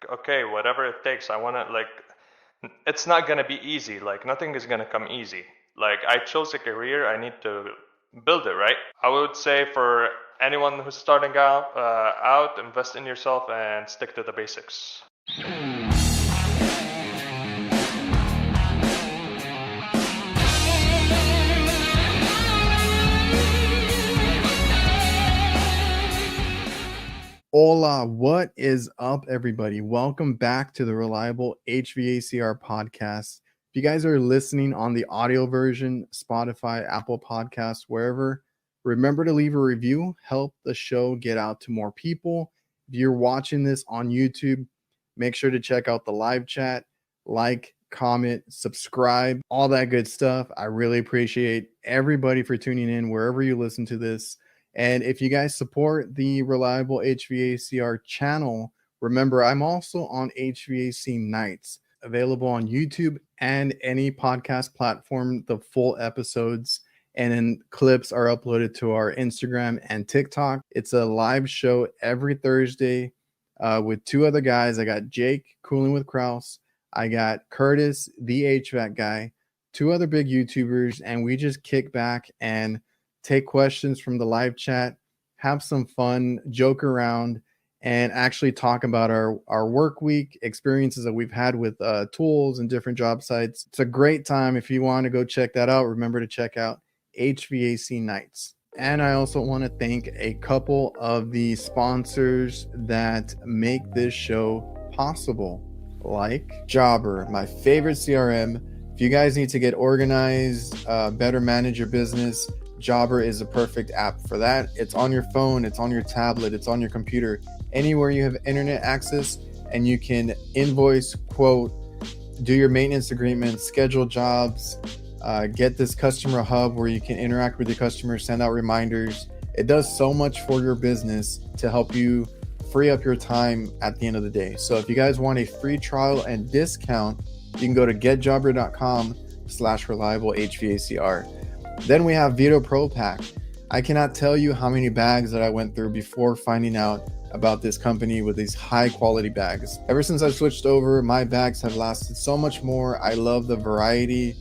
okay, whatever it takes. I want to, like, it's not going to be easy. Like, nothing is going to come easy. Like, I chose a career, I need to build it, right? I would say for anyone who's starting out, invest in yourself and stick to the basics. Hola, what is up, everybody? Welcome back to the Reliable HVACR podcast. If you guys are listening on the audio version, Spotify, Apple Podcasts, wherever, remember to leave a review, help the show get out to more people. If you're watching this on YouTube, make sure to check out the live chat, like, comment, subscribe, all that good stuff. I really appreciate everybody for tuning in wherever you listen to this. And if you guys support the Reliable HVACR channel, remember I'm also on HVAC Nights, available on YouTube and any podcast platform. The full episodes and then clips are uploaded to our Instagram and TikTok. It's a live show every Thursday with two other guys. I got Jake, Cooling with Kraus. I got Curtis, the HVAC guy, two other big YouTubers, and we just kick back and take questions from the live chat, have some fun, joke around, and actually talk about our work week experiences that we've had with tools and different job sites. It's a great time. If you want to go check that out, remember to check out HVAC Nights. And I also want to thank a couple of the sponsors that make this show possible, like Jobber, my favorite CRM. If you guys need to get organized, better manage your business, Jobber is a perfect app for that. It's on your phone, it's on your tablet, it's on your computer, anywhere you have internet access, and you can invoice, quote, do your maintenance agreements, schedule jobs, get this customer hub where you can interact with your customers, send out reminders. It does so much for your business to help you free up your time at the end of the day. So if you guys want a free trial and discount, you can go to getjobber.com/reliable HVACR. Then we have VETO Pro Pack. I cannot tell you how many bags that I went through before finding out about this company with these high quality bags. Ever since I switched over, my bags have lasted so much more. I love the variety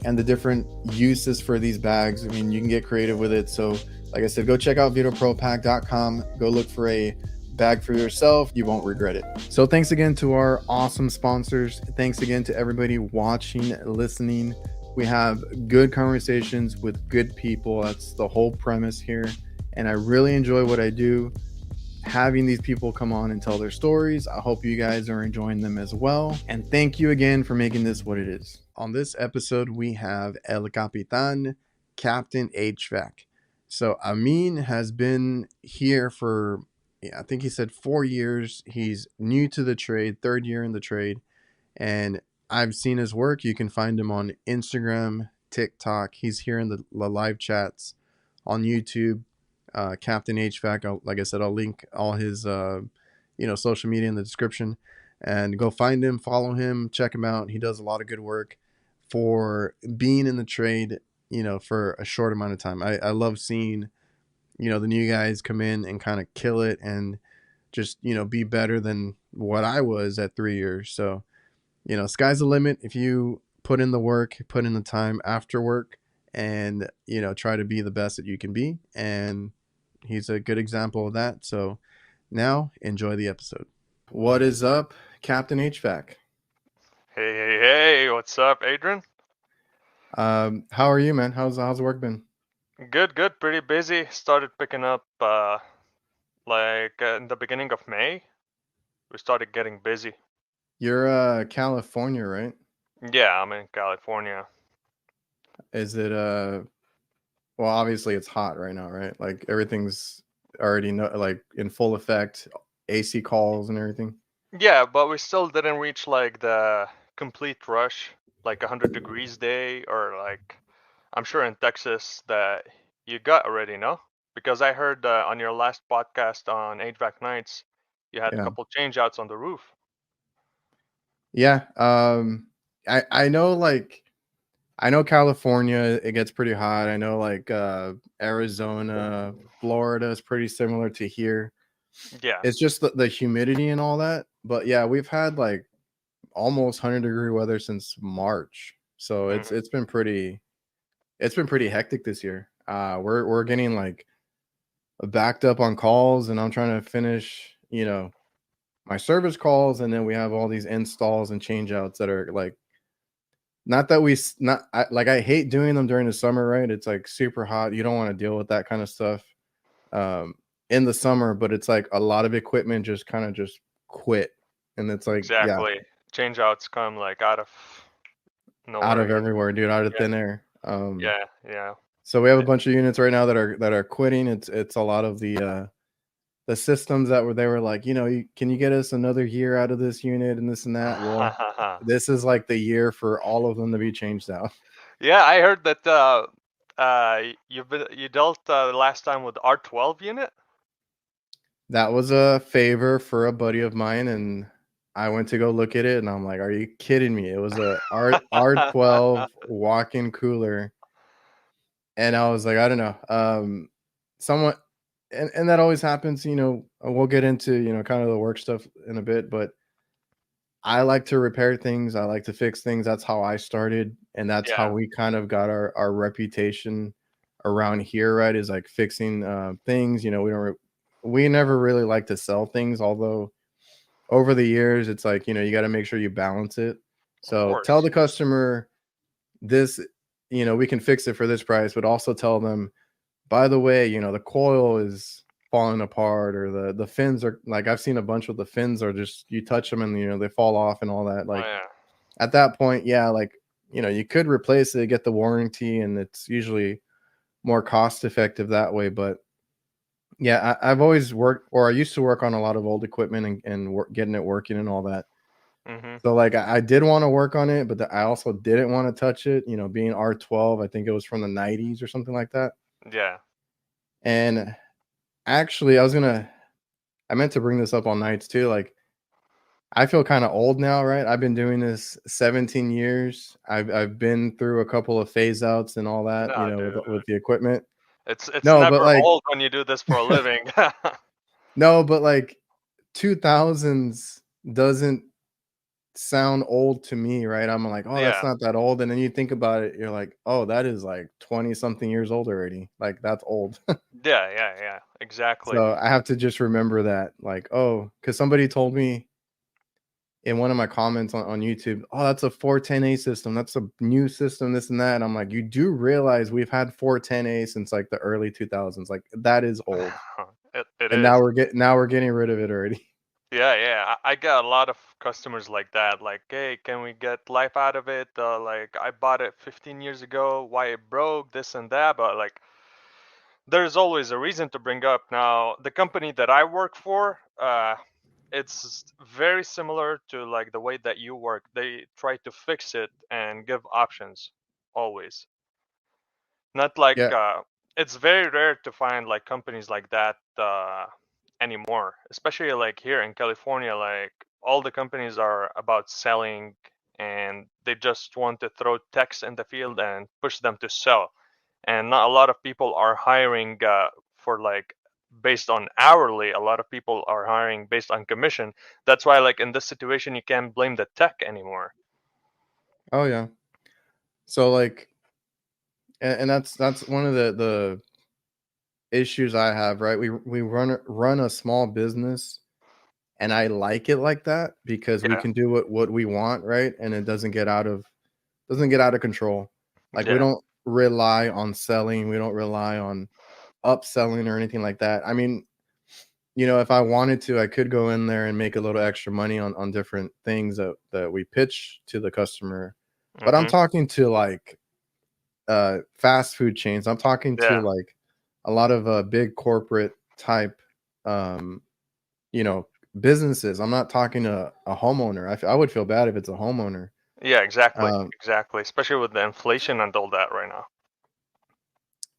and the different uses for these bags. I mean, you can get creative with it. So like I said, go check out VETOProPack.com. Go look for a bag for yourself. You won't regret it. So thanks again to our awesome sponsors. Thanks again to everybody watching, listening. We have good conversations with good people. That's the whole premise here. And I really enjoy what I do, having these people come on and tell their stories. I hope you guys are enjoying them as well. And thank you again for making this what it is. On this episode, we have El Capitan, Captain HVAC. So Amin has been here for, I think he said 4 years. He's new to the trade, third year in the trade. And I've seen his work. You can find him on Instagram, TikTok. He's here in the live chats on YouTube. Captain HVAC. Like I said, I'll link all his social media in the description. And go find him, follow him, check him out. He does a lot of good work for being in the trade, for a short amount of time. I love seeing, the new guys come in and kind of kill it and just, be better than what I was at 3 years. So, sky's the limit. If you put in the work, put in the time after work, and, try to be the best that you can be. And he's a good example of that. So now enjoy the episode. What is up, Captain HVAC? Hey, what's up, Adrian? How are you, man? How's the work been? Good, pretty busy. Started picking up in the beginning of May. We started getting busy. You're California, right? Yeah, I'm in California. Is it well, obviously it's hot right now, right? Like everything's already in full effect, AC calls and everything. Yeah, but we still didn't reach like the complete rush, like 100 degrees day, or like I'm sure in Texas that you got already, no? Because I heard on your last podcast on HVAC Nights, you had a couple change outs on the roof. Yeah. I know California, it gets pretty hot. I know Arizona, Florida is pretty similar to here. Yeah. It's just the humidity and all that. But yeah, we've had like almost 100-degree weather since March. So Hmm. it's been pretty hectic this year. We're getting like backed up on calls, and I'm trying to finish, my service calls, and then we have all these installs and change outs that are like, not that we s- not I, like I hate doing them during the summer, right? It's like super hot. You don't want to deal with that kind of stuff um in the summer, but it's like a lot of equipment just kind of just quit, and it's like, yeah, Exactly. Change outs come like out of out nowhere. of everywhere, dude, out of Yeah. thin air. Yeah. Yeah. So we have a bunch of units right now that are quitting. It's a lot of the systems that they were like, can you get us another year out of this unit and this and that. Well, this is like the year for all of them to be changed out. Yeah, I heard that you dealt last time with R12 unit. That was a favor for a buddy of mine, and I went to go look at it, and I'm like, "Are you kidding me?" It was a R12 walk-in cooler, and I was like, "I don't know." Somewhat, and that always happens. We'll get into kind of the work stuff in a bit, but I like to repair things. I like to fix things. That's how I started, and that's how Yeah, we kind of got our reputation around here, right? Is like fixing things. We never really like to sell things, although over the years, it's like, you got to make sure you balance it. of So tell course. the customer this, we can fix it for this price, but also tell them, by the way, the coil is falling apart, or the fins are like, I've seen a bunch of the fins are just, you touch them and they fall off and all that. Oh Like yeah, at that point, yeah, like, you could replace it, get the warranty, and it's usually more cost effective that way. But yeah, I've always worked, or I used to work on a lot of old equipment, and getting it working and all that. mhm, So like I did want to work on it, but I also didn't want to touch it. Being R12, I think it was from the 90s or something like that. yeah. And actually, I meant to bring this up on nights too. Like, I feel kind of old now, right? I've been doing this 17 years. I've been through a couple of phase outs and all that, No, with dude, the equipment. it's No, but never like old when you do this for a living. no, but like 2000s doesn't sound old to me, right? I'm like, oh, that's Yeah, not that old. And then you think about it, you're like, oh, that is like 20 something years old already. Like, that's old. yeah, yeah, yeah. Exactly. So I have to just remember that, like, oh, because somebody told me in one of my comments on YouTube, oh, that's a 410A system. That's a new system, this and that. And I'm like, you do realize we've had 410A since like the early 2000s. Like, that is old. It And is. now we're getting rid of it already. Yeah, yeah. I got a lot of customers like that. Like, hey, can we get life out of it? Like, I bought it 15 years ago. Why it broke? This and that. But like, there's always a reason to bring up. Now, the company that I work for, it's very similar to like the way that you work. They try to fix it and give options always. Not like Yeah. it's very rare to find like companies like that anymore, especially like here in California. Like all the companies are about selling, and they just want to throw techs in the field and push them to sell. And not a lot of people are hiring for like based on hourly. A lot of people are hiring based on commission. That's why like in this situation you can't blame the tech anymore. Oh, yeah. So like, and that's one of the issues I have, right? We run a small business, and I like it like that because we Yeah, can do what we want, right? And it doesn't get out of control. Like, we yeah. don't rely on selling, we don't rely on upselling or anything like that. I mean, if I wanted to, I could go in there and make a little extra money on different things that we pitch to the customer. But I'm Mhm. talking to like fast food chains. I'm talking to Yeah. like a lot of big corporate type um you know businesses. I'm not talking to a homeowner. I would feel bad if it's a homeowner. Yeah, exactly. um Exactly. Especially with the inflation and all that right now.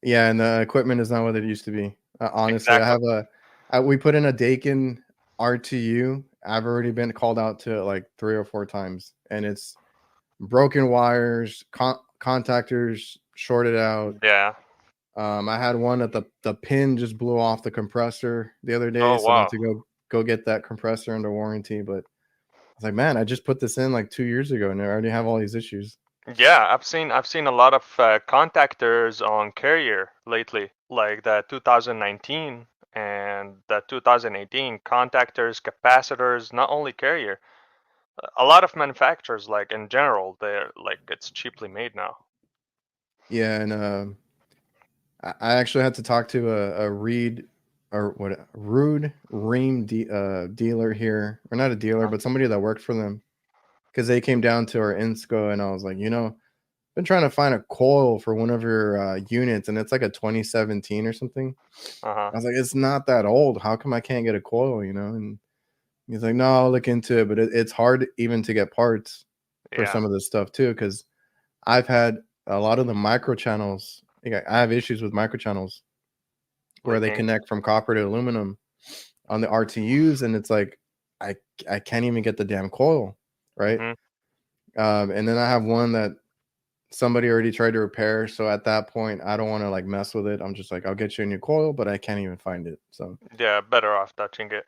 yeah, and the equipment is not what it used to be. Honestly, Exactly. we put in a Dakin RTU. I've already been called out to it like 3 or 4 times, and it's broken wires, contactors shorted out. Yeah. I had one that the pin just blew off the compressor the other day, Oh so I went wow. to go get that compressor under warranty. But I was like, man, I just put this in like 2 years ago, and I already have all these issues. Yeah, I've seen a lot of contactors on Carrier lately, like the 2019 and the 2018 contactors, capacitors, not only Carrier. A lot of manufacturers, like in general, they're like it's cheaply made now. Yeah, and I actually had to talk to a Reed or what Rude Ream dealer here, or not a dealer, Uh-huh. but somebody that worked for them, because they came down to our insco, and I was like, been trying to find a coil for one of your units, and it's like a 2017 or something. Uh-huh. I was like, it's not that old. How come I can't get a coil? And he's like, no, I'll look into it, but it's hard even to get parts for Yeah. some of this stuff too, because I've had a lot of the micro channels. I have issues with micro channels where they Leaking. connect from copper to aluminum on the RTUs, and it's like I I can't even get the damn coil right. Mm-hmm. And then I have one that somebody already tried to repair, so at that point I don't want to like mess with it. I'm just like, I'll get you a new coil, but I can't even find it. So Yeah, better off touching it.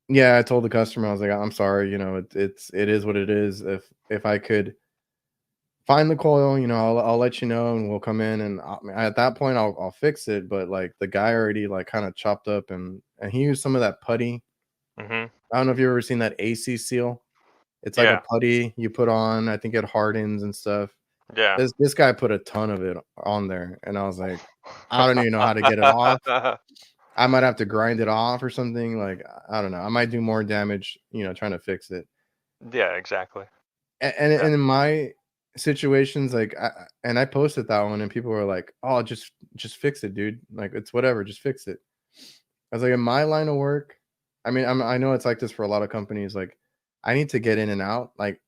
yeah, I told the customer, I was like, I'm sorry, it is what it is. If I could find the coil, I'll let you know, and we'll come in, and at that point I'll fix it. But like the guy already like kind of chopped up, and he used some of that putty. Mm-hmm. I don't know if you've ever seen that AC seal. It's like a Yeah. putty you put on. I think it hardens and stuff. Yeah. This guy put a ton of it on there, and I was like, I don't even know how to get it off. I might have to grind it off or something. Like, I don't know. I might do more damage, trying to fix it. Yeah, exactly. Yeah. And in my situations, like, I posted that one, and people were like, "Oh, just fix it, dude. Like, it's whatever. Just fix it." I was like, in my line of work, I mean, I know it's like this for a lot of companies. Like, I need to get in and out. Like,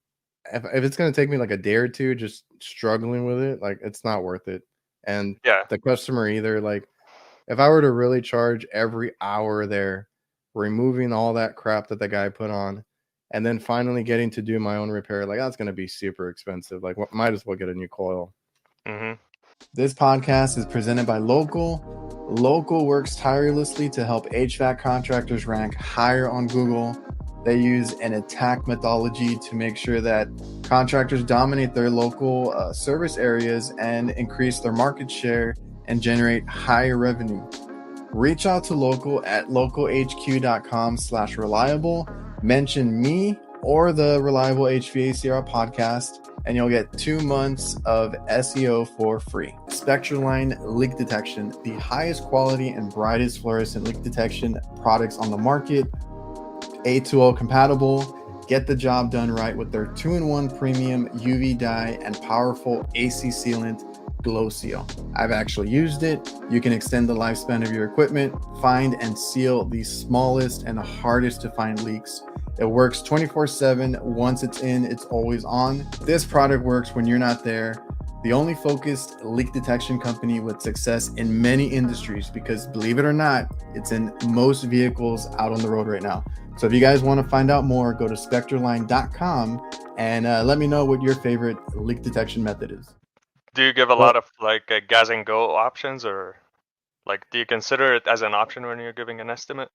if it's gonna take me like a day or two, just struggling with it, like, it's not worth it. And Yeah. the customer either. Like, if I were to really charge every hour there, removing all that crap that the guy put on, and then finally getting to do my own repair, like, that's gonna be super expensive. Like, might as well get a new coil. Mm-hmm. This podcast is presented by Local. Local works tirelessly to help HVAC contractors rank higher on Google. They use an attack methodology to make sure that contractors dominate their local service areas and increase their market share and generate higher revenue. Reach out to Local at localhq.com/reliable. Mention me or the Reliable HVACR podcast, and you'll get 2 months of SEO for free. SPECTROLINE leak detection, the highest quality and brightest fluorescent leak detection products on the market. A2O compatible. Get the job done right with their 2-in-1 premium UV dye and powerful AC sealant Glow Seal. I've actually used it. You can extend the lifespan of your equipment, find and seal the smallest and hardest to find leaks. It works 24/7. Once it's in, it's always on. This product works when you're not there. The only focused leak detection company with success in many industries, because believe it or not, it's in most vehicles out on the road right now. So if you guys want to find out more, go to spectroline.com and let me know what your favorite leak detection method is. Do you give a Well, lot of like gas and go options, or like do you consider it as an option when you're giving an estimate?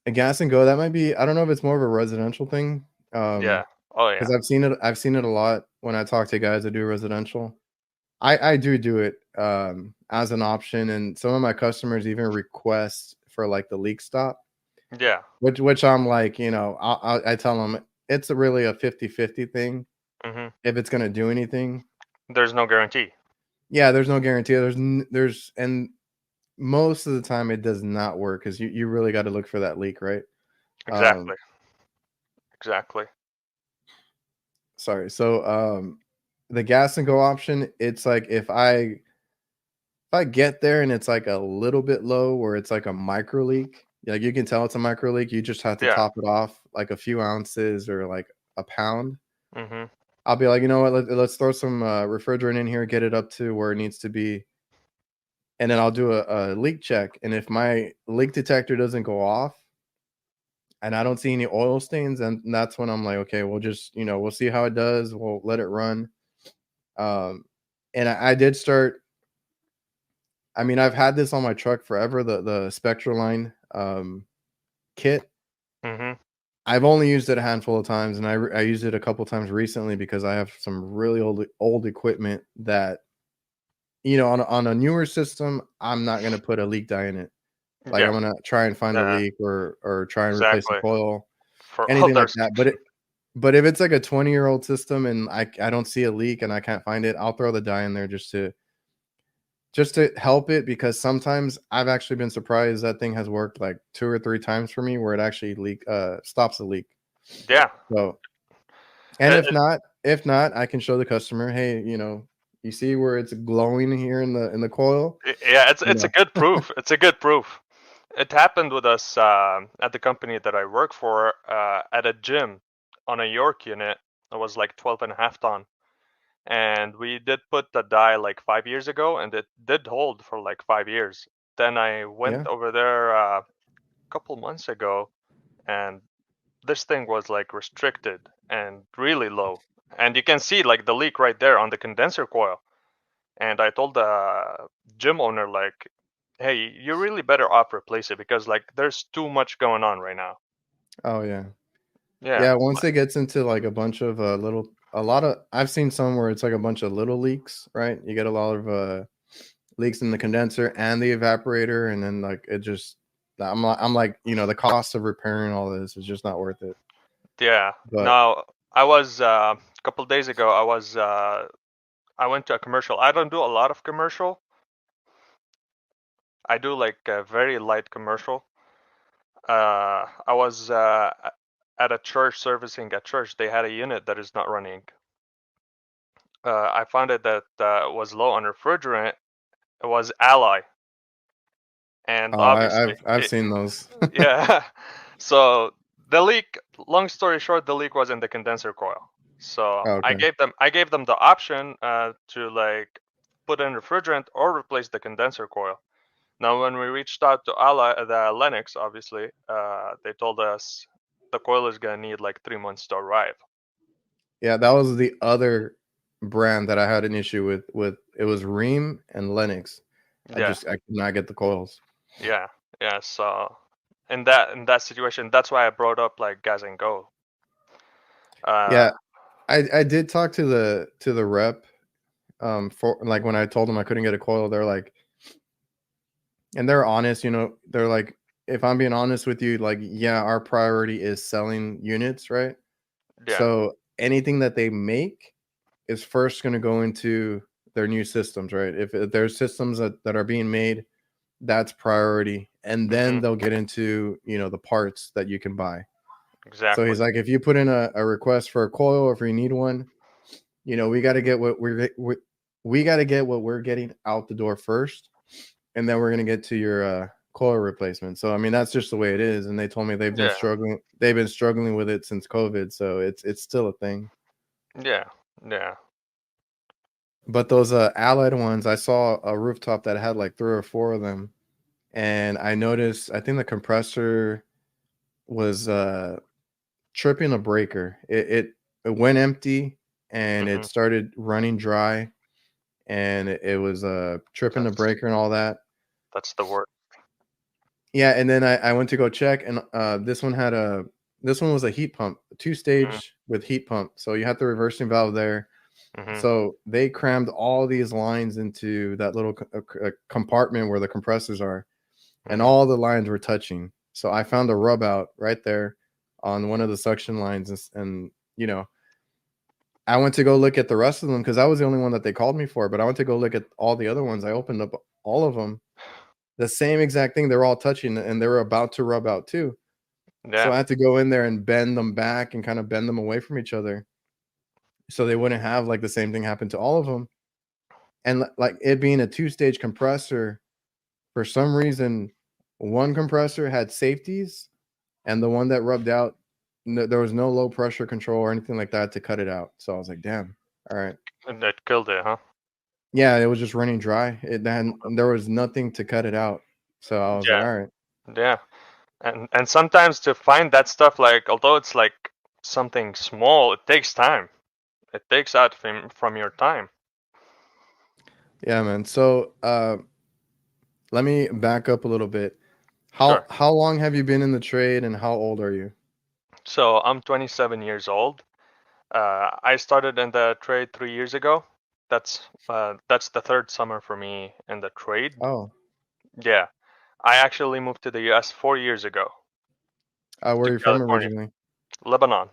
a gas and go, that might be, I don't know if it's more of a residential thing. Yeah. Oh yeah. Because I've seen it a lot when I talk to guys that do residential. I do it as an option, and some of my customers even request for like the leak stop, Yeah. which I'm like, I tell them it's really a 50-50 thing Mm-hmm. if it's gonna do anything. There's no guarantee. Yeah, there's no guarantee. And most of the time it does not work, because you really got to look for that leak, right? Um, Exactly. Exactly. sorry. So the gas and go option, it's like if I get there and it's like a little bit low, where it's like a micro leak, like you can tell it's a micro leak, you just have to Yeah. top it off like a few ounces or like a pound. Mm-hmm. I'll be like, you know what, let's throw some refrigerant in here, get it up to where it needs to be, and then I'll do a leak check. And if my leak detector doesn't go off and I don't see any oil stains, and that's when I'm like, okay, we'll just, we'll see how it does. We'll let it run. Um, and I did start. I mean, I've had this on my truck forever. The SPECTROLINE kit. Mm-hmm. I've only used it a handful of times, and I used it a couple times recently because I have some really old equipment that, on a newer system, I'm not gonna put a leak dye in it. Like, Yeah. I'm gonna try and find the Yeah. leak or try and replace the Exactly. coil, For anything older like that. systems. But if it's like a 20-year-old system and I don't see a leak and I can't find it, I'll throw the dye in there just to help it, because sometimes I've actually been surprised that thing has worked like 2 or 3 times for me where it actually stops the leak. Yeah. So, and It, if it, not, I can show the customer, hey, you see where it's glowing here in the coil, yeah. you It's a know. good proof. It's a good proof. It happened with us at the company that I work for at a gym on a York unit. It was like 12.5 ton. And we did put the dye like 5 years ago, and it did hold for like 5 years. Then I Yeah. went over there a couple months ago, and this thing was like restricted and really low. And you can see like the leak right there on the condenser coil. And I told the gym owner like, "Hey, you really better off replace it because like there's too much going on right now." Oh yeah. Yeah, Yeah, once it gets into like a bunch of a lot of, I've seen some where it's like a bunch of little leaks, right? You get a lot of leaks in the condenser and the evaporator, and then like it just, I'm like, the cost of repairing all this is just not worth it. yeah. But Now I was a couple days ago. I went to a commercial. I don't do a lot of commercial. I do like a very light commercial. I was at a church servicing a church. They had a unit that is not running. I found it that was low on refrigerant. It was Ally, and oh, obviously, I've seen those. yeah. So the leak. Long story short, the leak was in the condenser coil. So Oh, okay. I gave them the option to like put in refrigerant or replace the condenser coil. Now, when we reached out to the Lennox, obviously, they told us the coil is gonna need like 3 months to arrive. Yeah, that was the other brand that I had an issue with it was Ream and Lennox. Yeah, I could not get the coils. yeah, yeah. So in that situation, that's why I brought up like gas and go. Uh, Yeah, I did talk to the rep, for like when I told them I couldn't get a coil, they're like, and they're honest, they're like, if I'm being honest with you, like, yeah, our priority is selling units, right? yeah, So anything that they make is first going to go into their new systems, right? If there's systems that are being made, that's priority. And then hmm, they'll get into, the parts that you can buy. So exactly. he's like, if you put in a request for a coil, or if you need one, we got to get we got to get what we're getting out the door first, and then we're gonna get to your coil replacement. So I mean, that's just the way it is. And they told me they've been Yeah, struggling. They've been struggling with it since COVID, so it's still a thing. yeah, yeah. But those Allied ones, I saw a rooftop that had like 3 or 4 of them, and I noticed. I think the compressor was tripping a breaker. It went empty and Hmm. it started running dry, and it was tripping the That's breaker and all that. that's the word. Yeah, and then I went to go check, and this one was a heat pump, a Hmm. 2-stage with heat pump. So you had the reversing valve there. Hmm. So they crammed all these lines into that little compartment where the compressors are, and Hmm. all the lines were touching. So I found a rub out right there on one of the suction lines, and I went to go look at the rest of them because I was the only one that they called me for. But I went to go look at all the other ones. I opened up all of them, the same exact thing. They're all touching, and they were about to rub out too. So Yeah, I had to go in there and bend them back and kind of bend them away from each other, so they wouldn't have like the same thing happen to all of them. And like it being a 2-stage compressor, for some reason, one compressor had safeties, and the one that rubbed out, no, there was no low pressure control or anything like that to cut it out. So I was like, damn, all right. and that killed it, huh? Yeah, it was just running dry. There was nothing to cut it out. So I was like, Yeah, all right. yeah. And sometimes to find that stuff, like although it's like something small, it takes time. It takes out from your time. Yeah, man. So let me back up a little bit. Sure. How long have you been in the trade, and how old are you? So I'm 27 years old. I started in the trade 3 years ago. That's the third summer for me in the trade. Oh, Yeah, I actually moved to the U.S. 4 years ago where to are you from California, originally? Lebanon,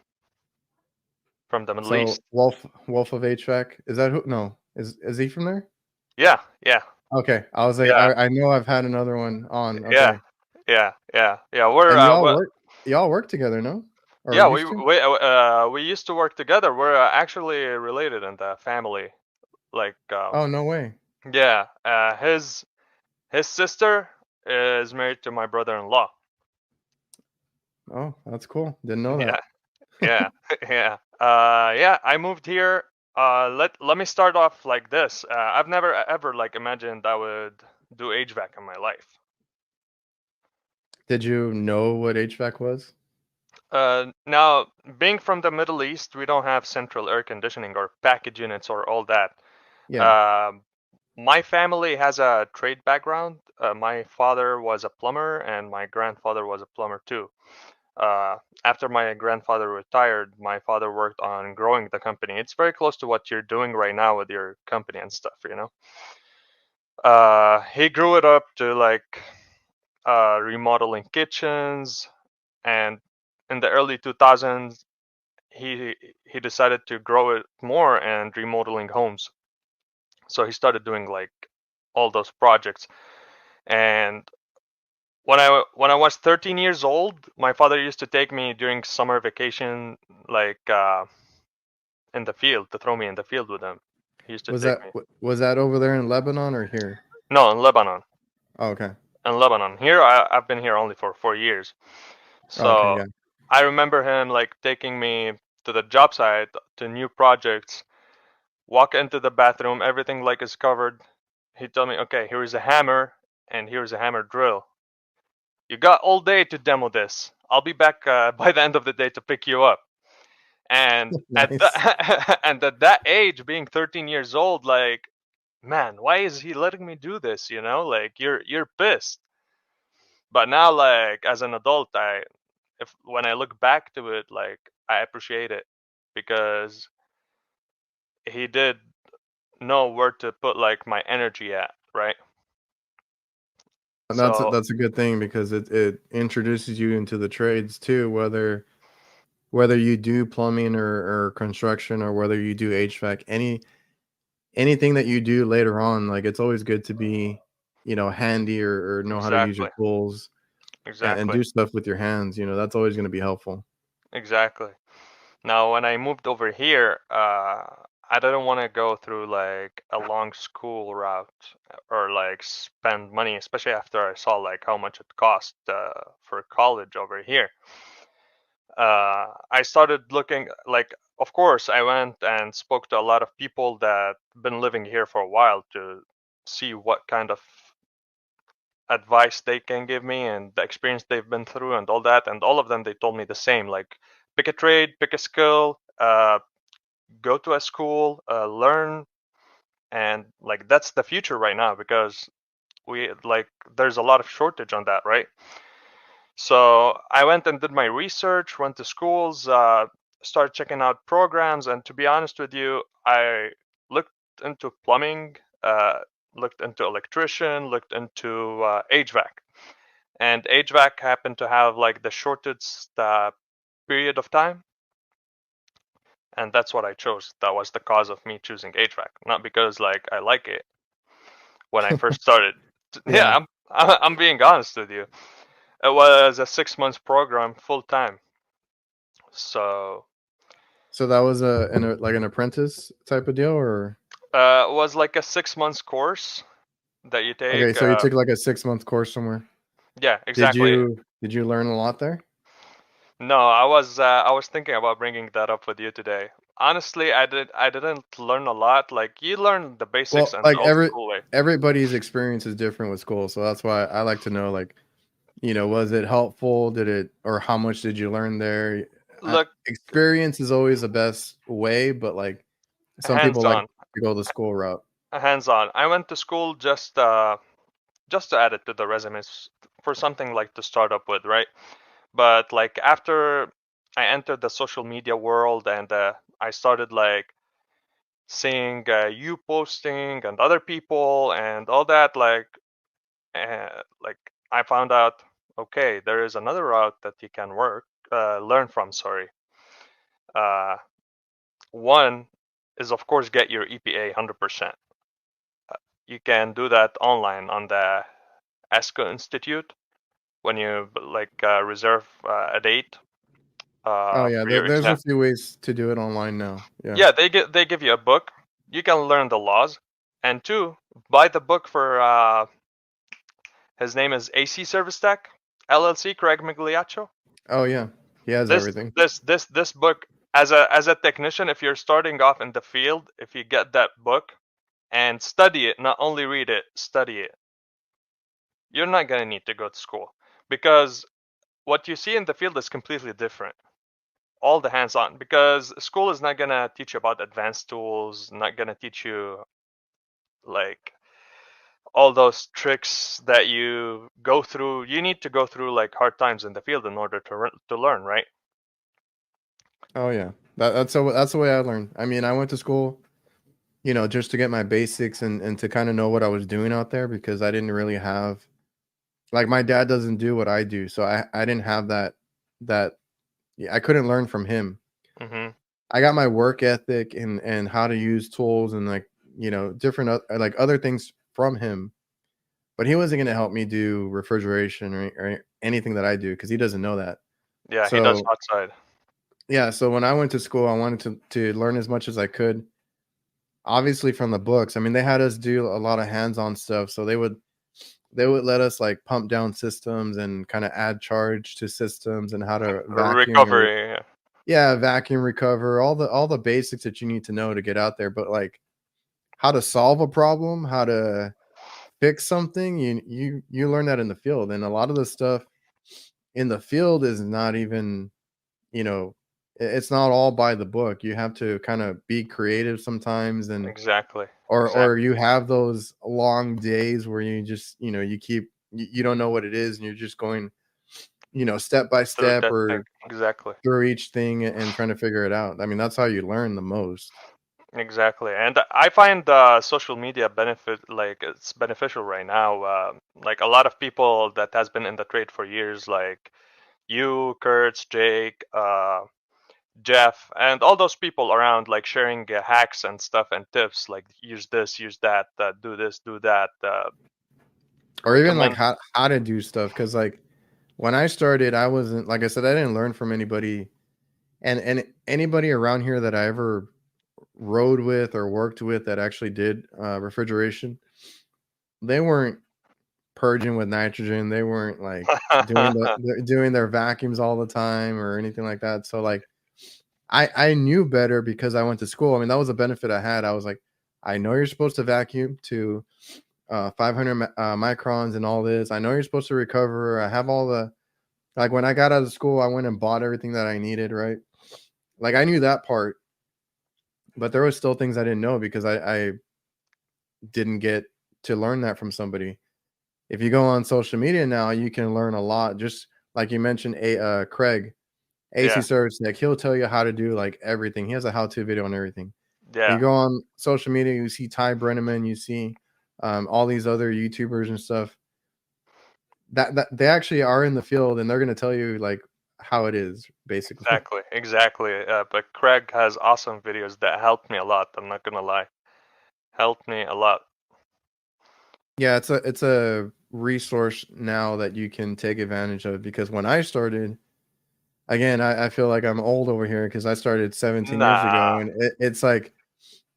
from the Middle So East. Wolf of HVAC, is that who? No, is he from there? Yeah, yeah, Okay, I was like, yeah, I know I've had another one on. yeah, Okay, yeah. We're and well, y'all work together, no? Or yeah, used to? we used to work together. We're actually related in the family. Like, Oh, no way. yeah, his sister is married to my brother-in-law. Oh, that's cool. Didn't know Yeah, that. yeah, yeah. Yeah, I moved here. Let me start off like this. I've never ever like imagined I would do HVAC in my life. Did you know what HVAC was? Now, being from the Middle East, we don't have central air conditioning or package units or all that. Yeah. Um, my family has a trade background. My father was a plumber, and my grandfather was a plumber too. Uh, After my grandfather retired, my father worked on growing the company. It's very close to what you're doing right now with your company and stuff, you know. He grew it up to like remodeling kitchens, and in the early 2000s, he he decided to grow it more and remodeling homes. So he started doing like all those projects. And when I was 13 years old, my father used to take me during summer vacation, like in the field, to throw me in the field with him. He used to Was take that me. was that over there in Lebanon or here? No, in Lebanon. Oh, okay. In Lebanon. Here, I've been here only for 4 years. Oh, okay, So yeah. I remember him like taking me to the job site, to new projects, walk into the bathroom, everything like is covered. He told me, okay, here is a hammer and here's a hammer drill. You got all day to demo this. I'll be back by the end of the day to pick you up. And at Nice. that and at that age, being 13 years old, like, man, why is he letting me do this? You know, like you're pissed. But now, like as an adult, if when I look back to it, like I appreciate it because he did know where to put like my energy at, right? And So that's a good thing because it introduces you into the trades too, whether you do plumbing or construction or whether you do HVAC, anything that you do later on, like it's always good to be, handy or know how to use your exactly, tools and exactly, do stuff with your hands. That's always going to be helpful. exactly. Now, when I moved over here, I didn't want to go through like a long school route or like spend money, especially after I saw like how much it cost for college over here. I started looking like, of course, I went and spoke to a lot of people that been living here for a while to see what kind of advice they can give me and the experience they've been through and all that. And all of them, they told me the same, like pick a trade, pick a skill, go to a school, learn, and like that's the future right now because we like there's a lot of shortage on that, right? So I went and did my research, went to schools, started checking out programs, and to be honest with you, I looked into plumbing, looked into electrician, looked into HVAC, and HVAC happened to have like the shortest period of time, and that's what I chose. That was the cause of me choosing HVAC, not because like I like it when I first started. Yeah, Yeah. I'm being honest with you. It was a 6 months program full time. So So that was like an apprentice type of deal, or it was like a 6 months course that you okay, take. so you took like a 6 month course somewhere. Yeah, Did exactly. you learn a lot there? No, I was thinking about bringing that up with you today. Honestly, I didn't learn a lot. Like you learn the basics Well, and the like old school way. everybody's experience is different with school, so that's why I like to know, like, was it helpful? Did it, or how much did you learn there? Look, Experience is always the best way, but like some people hands like on, to go the school route. hands on. I went to school just to add it to the resumes for something like to start up with, right? But like after I entered the social media world and I started like seeing you posting and other people and all that, like I found out, okay, there is another route that you can learn from. Sorry. Uh, One is of course get your EPA 100%. You can do that online on the ESCO Institute when you reserve a date Oh yeah, for your there's a exam. few ways to do it online now. Yeah. Yeah, they give you a book. You can learn the laws, and two, buy the book for his name is AC Service Tech LLC, Craig Migliaccio. Oh yeah, he has This everything. this book, as a technician, if you're starting off in the field, if you get that book and study it, not only read it, study it, you're not gonna need to go to school, because what you see in the field is completely different. All the hands-on, because school is not gonna teach you about advanced tools, not gonna teach you like all those tricks that you go through. You need to go through like hard times in the field in order to learn, right? Oh yeah, that's the way I learned. I mean, I went to school, just to get my basics and to kind of know what I was doing out there because I didn't really have like my dad doesn't do what I do, so I didn't have that yeah, I couldn't learn from him. Mm-hmm. I got my work ethic and how to use tools and like different like other things from him, but he wasn't going to help me do refrigeration or anything that I do because he doesn't know that. Yeah, he does So hot side. yeah, so when I went to school, I wanted to learn as much as I could. Obviously from the books. I mean, they had us do a lot of hands-on stuff, so they would let us like pump down systems and kind of add charge to systems and how to vacuum Recovery. yeah, vacuum recover, all the basics that you need to know to get out there, but like how to solve a problem, how to fix something, you learn that in the field, and a lot of the stuff in the field is not even, you know, it's not all by the book. You have to kind of be creative sometimes, and Exactly. or Exactly. you have those long days where you just, you don't know what it is, and you're just going, step by Through step that thing. or Exactly. through each thing and trying to figure it out. I mean, that's how you learn the most. Exactly. And I find social media it's beneficial right now. Like a lot of people that has been in the trade for years, like you, Kurtz, Jake, Jeff, and all those people around, like sharing hacks and stuff and tips, like use this, use that, do this, do that. Or even like Recommend. how to do stuff, because like when I started, I wasn't, like I said, I didn't learn from anybody, and anybody around here that I ever rode with or worked with that actually did refrigeration, they weren't purging with nitrogen. They weren't like doing their vacuums all the time or anything like that. So like I knew better because I went to school. I mean, that was a benefit I had. I was like, I know you're supposed to vacuum to 500 microns and all this. I know you're supposed to recover. I have all the, like when I got out of school, I went and bought everything that I needed, right? Like I knew that part, but there was still things I didn't know because I didn't get to learn that from somebody. If you go on social media now, you can learn a lot. Just like you mentioned, Craig, AC Yeah, Service Tech, he'll tell you how to do like everything. He has a how-to video on everything. You yeah, go on social media, you see Ty Brenneman, you see all these other YouTubers and stuff. That they actually are in the field and they're going to tell you like how it is basically. exactly, exactly. But Craig has awesome videos that helped me a lot. I'm not gonna lie, helped me a lot. Yeah, it's a resource now that you can take advantage of because when I started, again, I feel like I'm old over here because I started 17 years ago, Nah. and it's like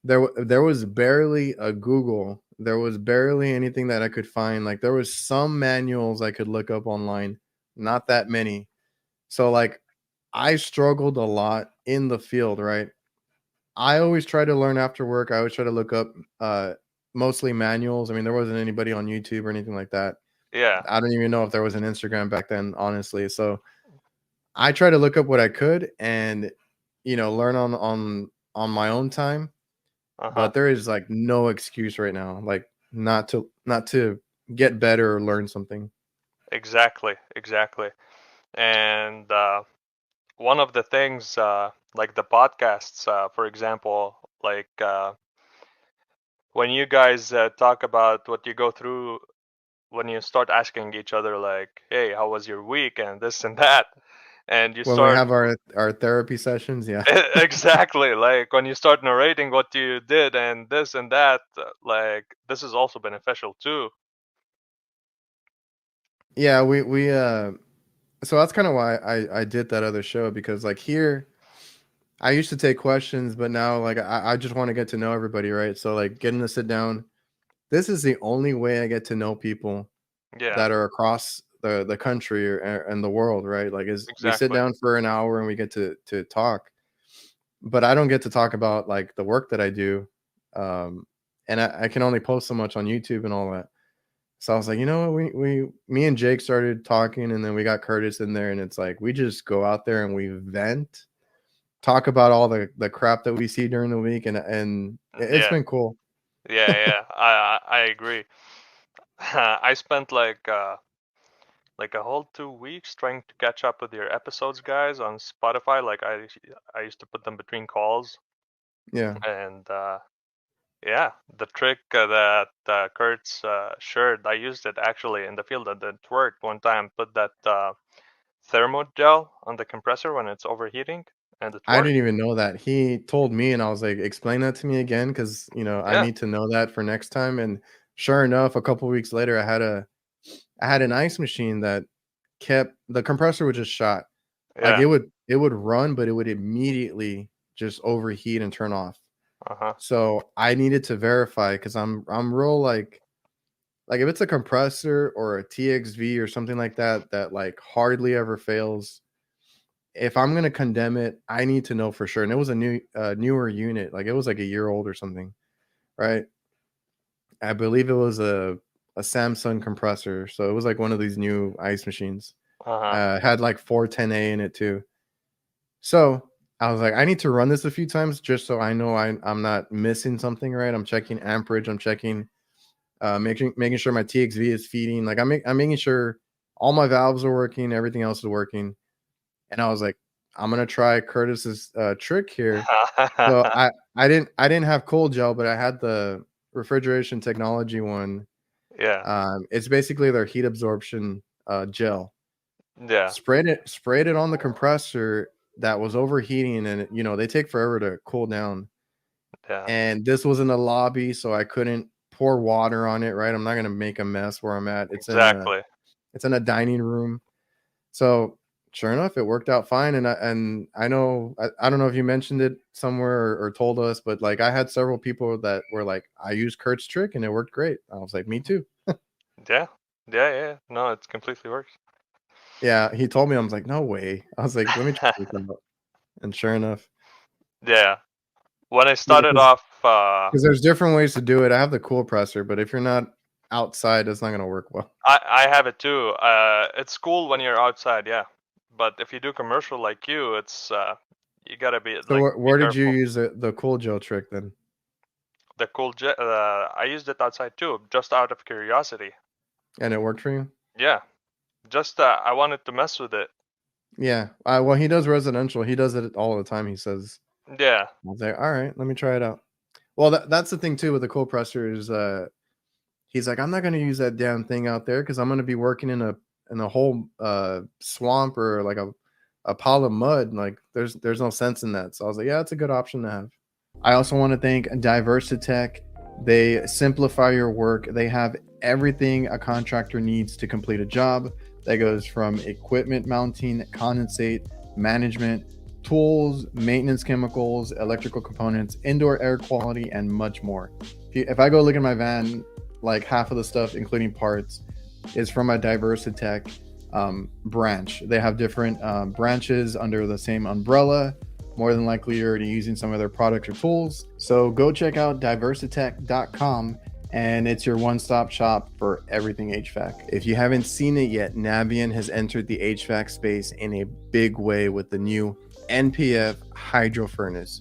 there was barely a Google. There was barely anything that I could find. Like there was some manuals I could look up online, not that many. So like I struggled a lot in the field, right? I always try to learn after work. I always try to look up mostly manuals. I mean, there wasn't anybody on YouTube or anything like that. Yeah. I don't even know if there was an Instagram back then, honestly. So I try to look up what I could and learn on my own time. Uh huh. But there is like no excuse right now, like not to get better or learn something. Exactly. And one of the things, like the podcasts, for example, like when you guys talk about what you go through when you start asking each other, like, hey, how was your week and this and that, and you When we start have our therapy sessions, yeah. exactly, like when you start narrating what you did and this and that, like this is also beneficial too. Yeah, we so that's kind of why I did that other show, because like here I used to take questions, but now like I just want to get to know everybody, right? So like getting to sit down, this is the only way I get to know people Yeah, that are across the country and the world, right? Like is we sit exactly. down for an hour and we get to talk, but I don't get to talk about like the work that I do. And I can only post so much on YouTube and all that. So I was like, you know what, me and Jake started talking, and then we got Curtis in there, and it's like we just go out there and we vent, talk about all the crap that we see during the week, and it's Yeah, been cool. I agree. I spent like a whole 2 weeks trying to catch up with your episodes, guys, on Spotify. Like I used to put them between calls, Yeah. and yeah, the trick that Kurt's shared, I used it actually in the field and it worked one time. Put that thermo gel on the compressor when it's overheating, and it I worked. didn't even know that. He told me, and I was like, explain that to me again, because I Yeah, need to know that for next time. And sure enough, a couple weeks later, I had an ice machine that kept the compressor would just shot. Like yeah, it would run, but it would immediately just overheat and turn off. uh-huh. So I needed to verify, because I'm real like if it's a compressor or a TXV or something like that that like hardly ever fails, if I'm gonna condemn it, I need to know for sure. And it was a newer unit, like it was like a year old or something, right? I believe it was a Samsung compressor, so it was like one of these new ice machines. Uh-huh. Had like 410A in it too. So I was like, I need to run this a few times just so I know I'm not missing something, right? I'm checking amperage, I'm checking, making sure my TXV is feeding. Like I'm making sure all my valves are working, everything else is working. And I was like, I'm gonna try Curtis's trick here. So I didn't have cold gel, but I had the refrigeration technology one. Yeah, It's basically their heat absorption gel. yeah, Sprayed it on the compressor that was overheating, and they take forever to cool down. yeah, And this was in the lobby, so I couldn't pour water on it, right? I'm not gonna make a mess where I'm at. exactly. It's in a dining room. So sure enough, it worked out fine. And I know I don't know if you mentioned it somewhere or told us, but like I had several people that were like, I used Kurt's trick and it worked great. I was like, me too. Yeah, yeah. No, it completely works. Yeah, he told me. I was like, no way. I was like, let me try this out. And sure enough, Yeah, when I yeah, started off, because there's different ways to do it. I have the cool presser, but if you're not outside, it's not gonna work well. I have it too. It's cool when you're outside, yeah. But if you do commercial like you, it's you gotta be So like be where did you careful. use the cool gel trick then? The cool jet, I used it outside too, just out of curiosity. And it worked for you? Yeah, just I wanted to mess with it. Yeah. Well, he does residential. He does it all the time. He says. Yeah, I was like, all right, let me try it out. Well, that's the thing too with the cold presser is he's like, I'm not gonna use that damn thing out there because I'm gonna be working in a whole swamp or like a pile of mud. Like there's no sense in that. So I was like, yeah, it's a good option to have. I also want to thank DIVERSITECH. They simplify your work. They have everything a contractor needs to complete a job. That goes from equipment mounting, condensate, management, tools, maintenance chemicals, electrical components, indoor air quality, and much more. If I go look at my van, like half of the stuff, including parts, is from a DIVERSITECH branch. They have different branches under the same umbrella. More than likely, you're already using some of their products or tools. So go check out DIVERSITECH.com, and it's your one-stop shop for everything HVAC. If you haven't seen it yet, NAVIEN has entered the HVAC space in a big way with the new NPF hydro furnace.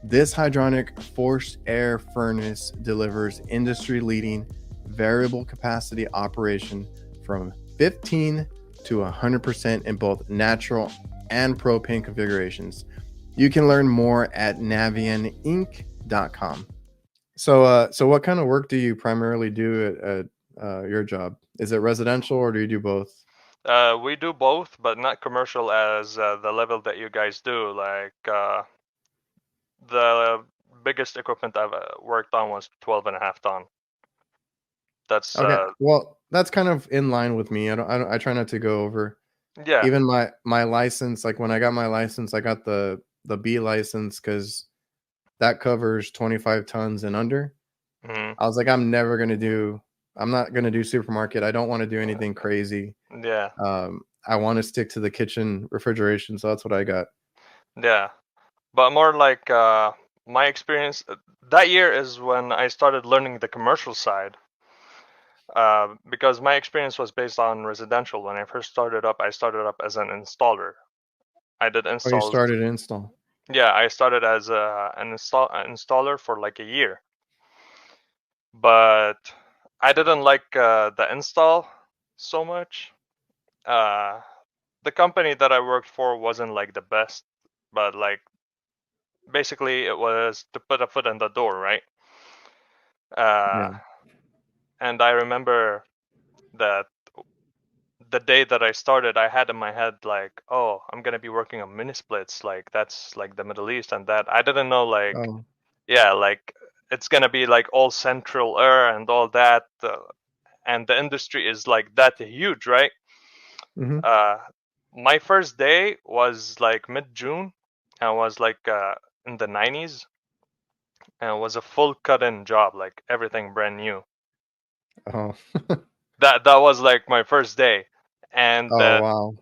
This hydronic forced air furnace delivers industry-leading variable capacity operation from 15 to 100% in both natural and propane configurations. You can learn more at NAVIENinc.com. So what kind of work do you primarily do at your job? Is it residential or do you do both? We do both, but not commercial as the level that you guys do. Like the biggest equipment I've worked on was 12.5 ton. That's Okay. Well, that's kind of in line with me. I try not to go over. yeah. Even my license, like when I got my license, I got the B license because that covers 25 tons and under. Hmm. I was like, I'm not gonna do supermarket. I don't want to do anything crazy. Yeah. I want to stick to the kitchen refrigeration, so that's what I got. Yeah. But more like my experience that year is when I started learning the commercial side. Because my experience was based on residential. When I first started up, I started up as an installer. I did Oh, you installs. started install. Yeah, I started as an installer for like a year, but I didn't like the install so much. Uh, the company that I worked for wasn't like the best, but like basically it was to put a foot in the door, right? Uh, Yeah. and I remember that the day that I started, I had in my head like, oh, I'm gonna be working on mini splits, like that's like the Middle East and that. I didn't know like, Oh. yeah, like it's gonna be like all central air and all that, and the industry is like that huge, right? Hmm. Uh, my first day was like mid-June, and was like in the 90s, and it was a full cut-in job, like everything brand new. Oh. That was like my first day, and Oh wow.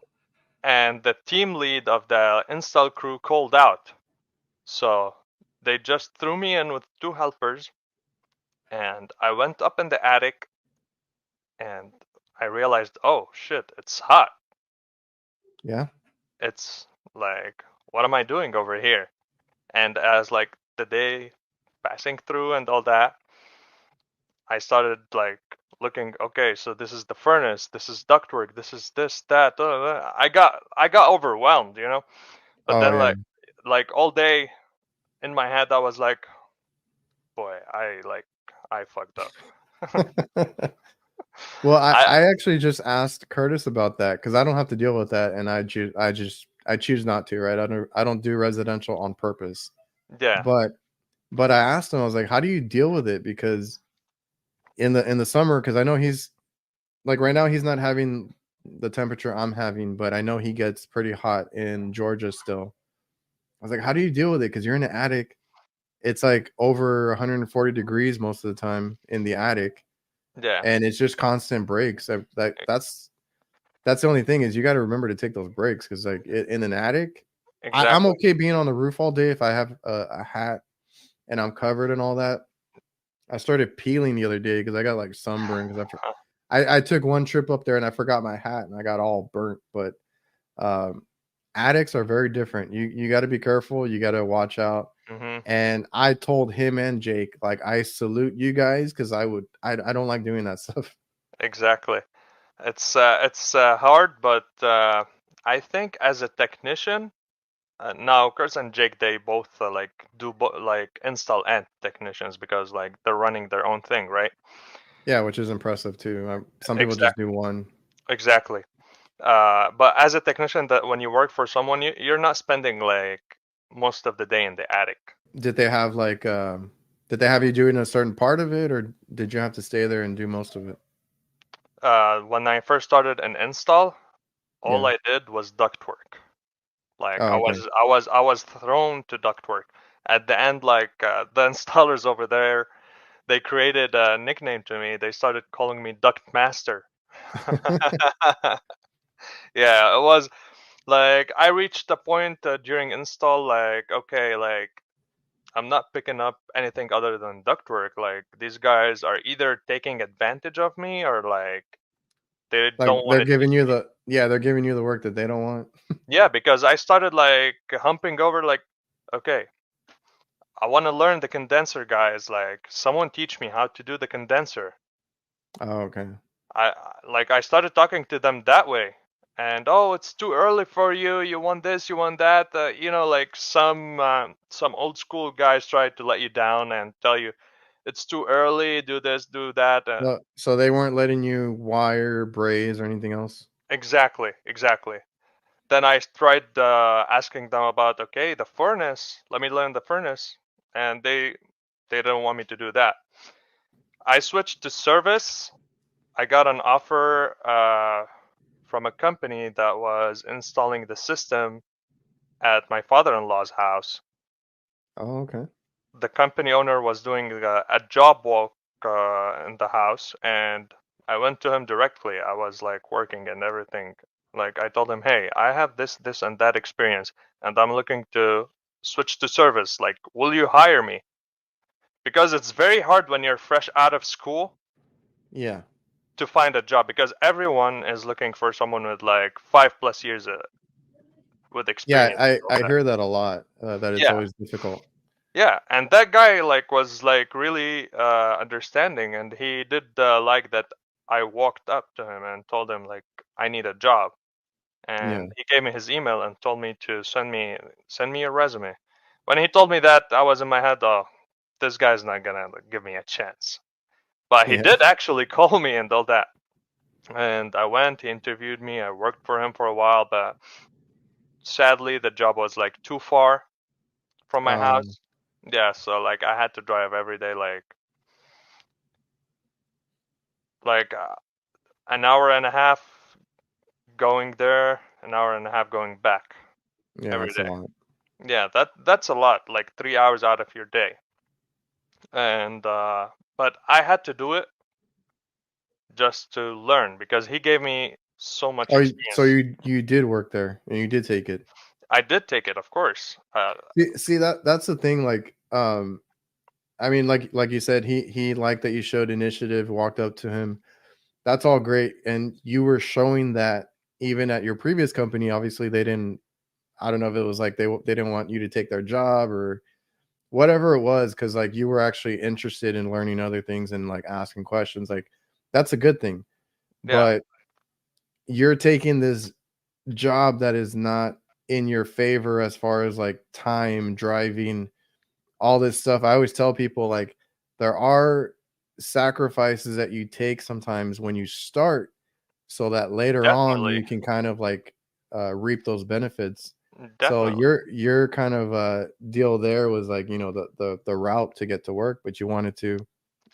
the team lead of the install crew called out. So they just threw me in with two helpers, and I went up in the attic, and I realized, oh shit, it's hot. Yeah. It's like, what am I doing over here? And as like the day passing through and all that, I started like looking, okay, so this is the furnace, this is ductwork, this is this, that. I got overwhelmed, you know. But Oh then yeah. like all day in my head, I was like, boy, I fucked up. Well, I I actually just asked Curtis about that because I don't have to deal with that, and I choose not to. Right? I don't do residential on purpose. Yeah. But I asked him. I was like, how do you deal with it? Because in the summer, because I know he's like right now he's not having the temperature I'm having, but I know he gets pretty hot in Georgia still. I was like, how do you deal with it? Because you're in the attic. It's like over 140 degrees most of the time in the attic, Yeah. and it's just constant breaks. That's the only thing is you got to remember to take those breaks because like in an attic, I'm Exactly. okay being on the roof all day if I have a hat and I'm covered and all that. I started peeling the other day because I got like sunburn because I took one trip up there and I forgot my hat and I got all burnt. But um, attics are very different. You got to be careful. You got to watch out. Mhm. And I told him and Jake like I salute you guys because I don't like doing that stuff. Exactly. It's hard, but I think as a technician, now Chris and Jake, they both like do like install and technicians because like they're running their own thing, right? Yeah, which is impressive too. Some people just Exactly. do one. Exactly. But as a technician, that when you work for someone, you're not spending like most of the day in the attic. Did they have like did they have you doing a certain part of it or did you have to stay there and do most of it? When I first started an install, all Yeah. I did was ductwork. Like Oh, okay. I was thrown to ductwork. At the end, like the installers over there, they created a nickname to me. They started calling me Duct Master. Yeah, it was like I reached a point during install, like okay, like I'm not picking up anything other than ductwork. Like these guys are either taking advantage of me or like they Like don't want to teach me. they're giving you the work that they don't want. Yeah, because I started like humping over like, okay, I want to learn the condenser, guys. Like someone teach me how to do the condenser. Oh, okay. I started talking to them that way, and oh, it's too early for you. You want this, you want that. Like some old school guys try to let you down and tell you it's too early. Do this, do that. So they weren't letting you wire, braze, or anything else? Exactly, exactly. Then I tried asking them about, okay, the furnace. Let me learn the furnace, and they didn't want me to do that. I switched to service. I got an offer from a company that was installing the system at my father-in-law's house. Oh, okay. The company owner was doing a job walk in the house, and I went to him directly. I was like working and everything. Like I told him, hey, I have this, and that experience, and I'm looking to switch to service. Like, will you hire me? Because it's very hard when you're fresh out of school Yeah. to find a job because everyone is looking for someone with like 5+ years with Yeah, experience. I hear that a lot, that it's Yeah, always difficult. yeah, and that guy like was like really understanding, and he did like that. I walked up to him and told him like I need a job, Yeah. and he gave me his email and told me to send me a resume. When he told me that, I was in my head, oh, this guy's not gonna like, give me a chance. But he Yeah. did actually call me and all that, and I went. He interviewed me. I worked for him for a while, but sadly, the job was like too far from my Um, house. Yeah, so like I had to drive every day, like an hour and a half going there, an hour and a half going back yeah, every that's a day. lot. Yeah, that's a lot, like 3 hours out of your day. And but I had to do it just to learn because he gave me so much Oh, so experience. you did work there and you did take it. I did take it, of course. See that's the thing, like, I mean, like you said, he liked that you showed initiative, walked up to him. That's all great, and you were showing that even at your previous company. Obviously, they didn't. I don't know if it was like they didn't want you to take their job or whatever it was, because like you were actually interested in learning other things and like asking questions. Like that's a good thing, Yeah, but you're taking this job that is not in your favor as far as like time driving all this stuff. I always tell people like there are sacrifices that you take sometimes when you start so that later on definitely, you can kind of like reap those benefits. So definitely. your kind of deal there was like, the route to get to work, but you wanted to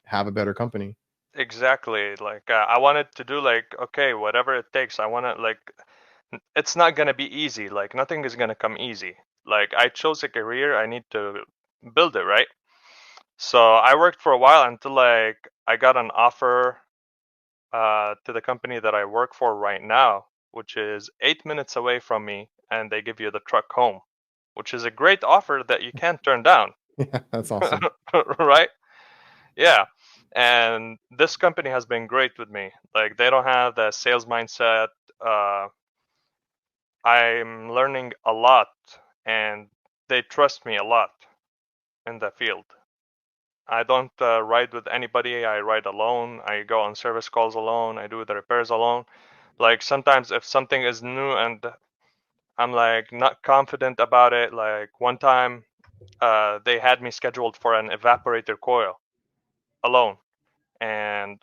have a better company. Exactly. Like I wanted to do like okay, whatever it takes. I want to like it's not going to be easy. Like nothing is going to come easy. Like I chose a career, I need to build it, right? So I worked for a while until like I got an offer to the company that I work for right now, which is 8 minutes away from me, and they give you the truck home, which is a great offer that you can't turn down, Yeah, that's awesome. right? Yeah. And this company has been great with me. Like they don't have the sales mindset. Uh, I'm learning a lot, and they trust me a lot in the field. I don't ride with anybody. I ride alone. I go on service calls alone. I do the repairs alone. Like sometimes if something is new and I'm like not confident about it, like one time they had me scheduled for an evaporator coil alone, and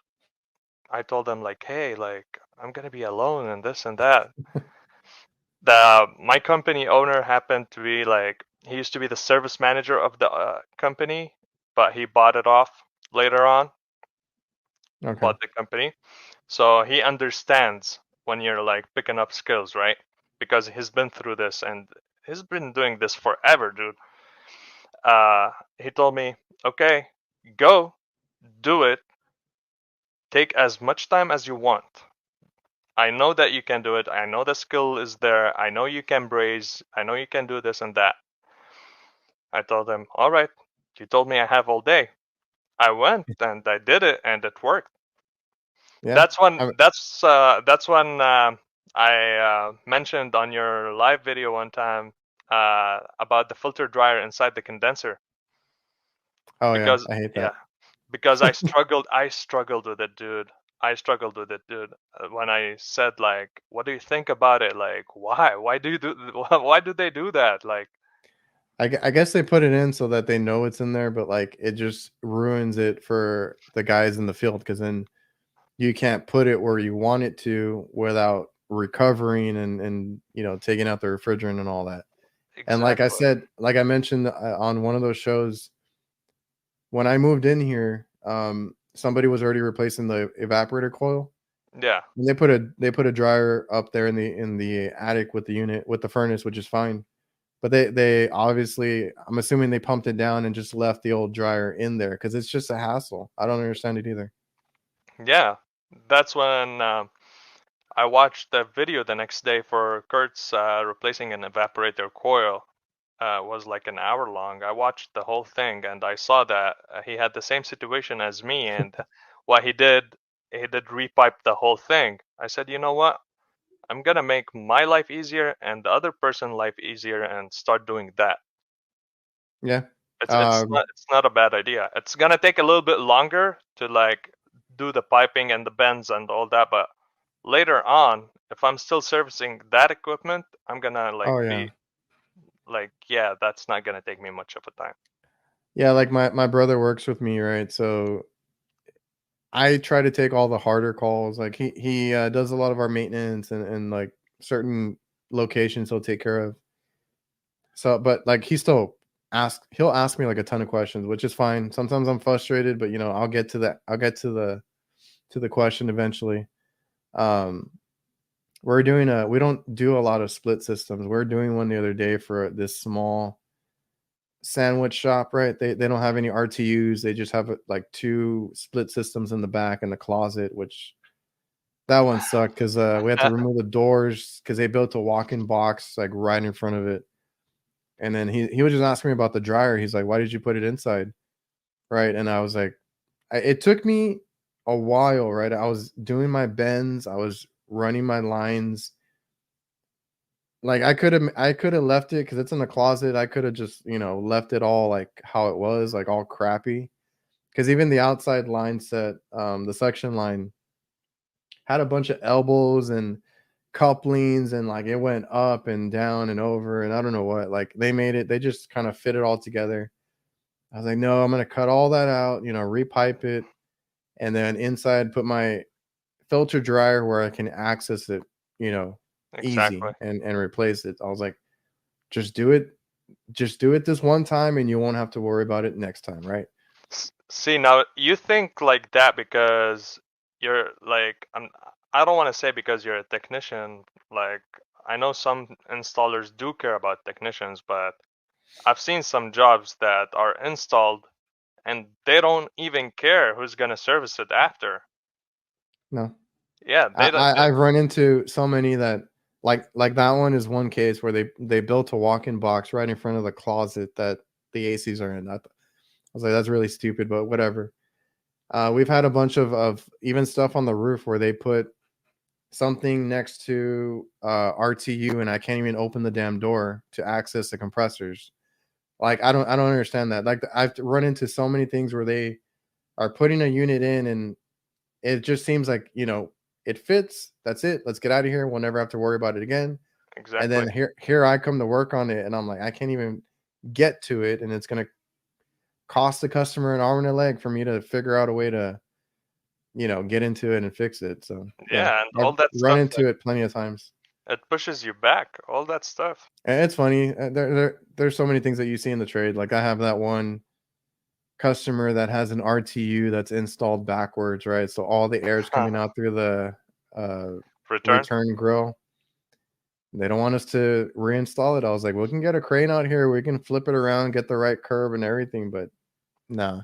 I told them like, hey, like I'm gonna be alone and this and that. The my company owner happened to be like he used to be the service manager of the company, but he bought it off later on, Okay. bought the company. So he understands when you're like picking up skills, right? Because he's been through this and he's been doing this forever, dude. He told me, okay, go do it. Take as much time as you want. I know that you can do it. I know the skill is there. I know you can braze. I know you can do this and that. I told him, all right, you told me I have all day. I went and I did it and it worked. Yeah. That's when I, I mentioned on your live video one time about the filter dryer inside the condenser oh yeah, because I hate yeah, that. because I struggled with it, dude. I struggled with it, dude. When I said like, "What do you think about it?" Like, why? Why do you do? Why do they do that? Like, I guess they put it in so that they know it's in there, but like it just ruins it for the guys in the field because then you can't put it where you want it to without recovering and taking out the refrigerant and all that. And like I exactly. said, like I mentioned on one of those shows, when I moved in here, somebody was already replacing the evaporator coil. Yeah. And they put a dryer up there in the attic with the unit with the furnace, which is fine. But they obviously, I'm assuming they pumped it down and just left the old dryer in there because it's just a hassle. I don't understand it either. Yeah. That's when I watched the video the next day for Kurt's replacing an evaporator coil. Was like an hour long. I watched the whole thing and I saw that he had the same situation as me. And what he did repipe the whole thing. I said, you know what? I'm gonna make my life easier and the other person's life easier and start doing that. Yeah. It's not a bad idea. It's gonna take a little bit longer to like do the piping and the bends and all that, but later on, if I'm still servicing that equipment, I'm gonna like Oh yeah. be like, yeah, that's not gonna take me much of a time. Yeah, like my brother works with me, right? So I try to take all the harder calls. Like he does a lot of our maintenance and like certain locations he'll take care of. So, but like he'll ask me like a ton of questions, which is fine. Sometimes I'm frustrated, but I'll get to the question eventually. Um, we don't do a lot of split systems. We're doing one the other day for this small sandwich shop, right? They don't have any RTUs. They just have like two split systems in the back and the closet, which that one sucked because we had to remove the doors because they built a walk-in box like right in front of it. And then he was just asking me about the dryer. He's like, "Why did you put it inside?" Right? And I was like, it took me a while, right? I was doing my bends, I was running my lines. Like I could have left it because it's in the closet. I could have just left it all like how it was, like all crappy. Because even the outside line set, the section line had a bunch of elbows and couplings and like it went up and down and over and I don't know what. Like they just kind of fit it all together. I was like, no, I'm gonna cut all that out, repipe it, and then inside put my filter dryer where I can access it, you know, Exactly. easy and replace it. I was like, just do it, just do it this one time, and you won't have to worry about it next time, right? See, now you think like that because you're like I don't want to say because you're a technician. Like I know some installers do care about technicians, but I've seen some jobs that are installed and they don't even care who's gonna service it after. No, Yeah, they don't. I've run into so many that like that one is one case where they built a walk-in box right in front of the closet that the ACs are in. I was like, that's really stupid, but whatever. We've had a bunch of even stuff on the roof where they put something next to RTU and I can't even open the damn door to access the compressors. Like I don't understand that. Like I've run into so many things where they are putting a unit in and it just seems like, it fits. That's it. Let's get out of here. We'll never have to worry about it again. And Exactly. then here I come to work on it and I'm like, I can't even get to it and it's going to cost the customer an arm and a leg for me to figure out a way to, get into it and fix it. So, yeah, Yeah, and I've all that run stuff like into it plenty of times. it pushes you back. All that stuff. And it's funny. There's so many things that you see in the trade. Like I have that one customer that has an RTU that's installed backwards, right? So all the air is coming out through the uh, Return. return grill. They don't want us to reinstall it. I was like, we can get a crane out here. We can flip it around, get the right curve and everything. But no,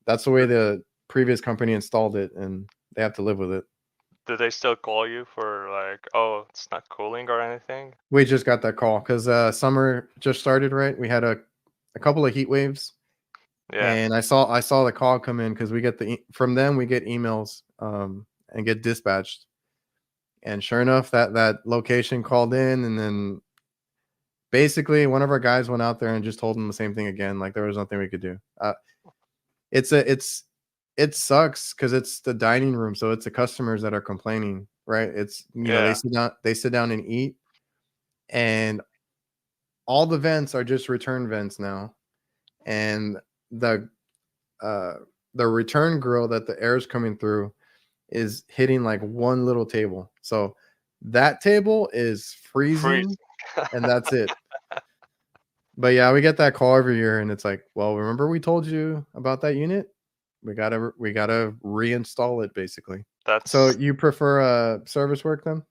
that's the way the previous company installed it, and they have to live with it. Do they still call you for like, oh, it's not cooling or anything? We just got that call because summer just started, right? We had a couple of heat waves, Yeah. and I saw the call come in because we get from them we get emails and get dispatched. And sure enough, that location called in, and then basically one of our guys went out there and just told them the same thing again. Like there was nothing we could do. It's it sucks because it's the dining room, so it's the customers that are complaining, right? It's Yeah. they sit down and eat, and all the vents are just return vents now, and the uh the return grill that the air is coming through is hitting like one little table. So that table is Freeze. freezing, and that's it. But yeah, we get that call every year, and it's like, well, remember we told you about that unit? We gotta reinstall it, basically. So That's you prefer service work then?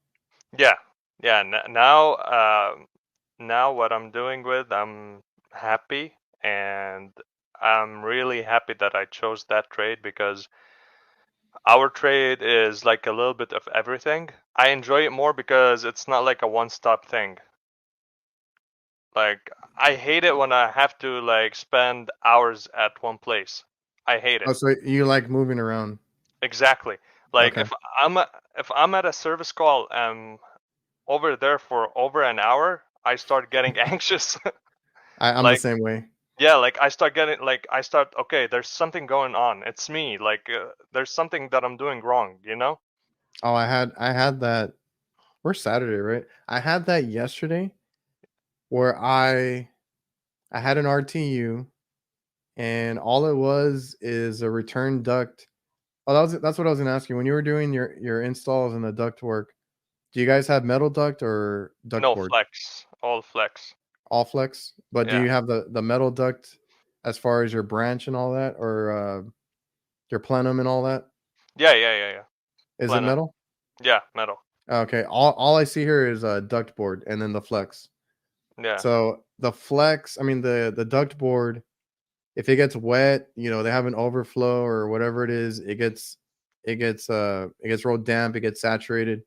yeah. Yeah. Now what I'm doing with, I'm happy, and I'm really happy that I chose that trade because our trade is like a little bit of everything. I enjoy it more because it's not like a one-stop thing. Like, I hate it when I have to like spend hours at one place. I hate it. Oh, so you like moving around? Exactly. Like Okay, if I'm at a service call and over there for over an hour, I start getting anxious. I'm the Like, same way. yeah, like I start, okay, there's something going on. It's me. Like, there's something that I'm doing wrong, you know? Oh, I had that. We're Saturday, right? I had that yesterday where I had an RTU, and all it was is a return duct. Oh, that's what I was gonna ask you. When you were doing your installs and the duct work, do you guys have metal duct or duct No board? flex, all flex. All flex? But do Yeah. you have the metal duct as far as your branch and all that, or your plenum and all that? Yeah, yeah, yeah, yeah. Is it Plenum. metal? Yeah, metal. Okay. All I see here is a duct board and then the flex. Yeah. So the flex, I mean the duct board, if it gets wet, they have an overflow or whatever it is, it gets real damp, it gets saturated,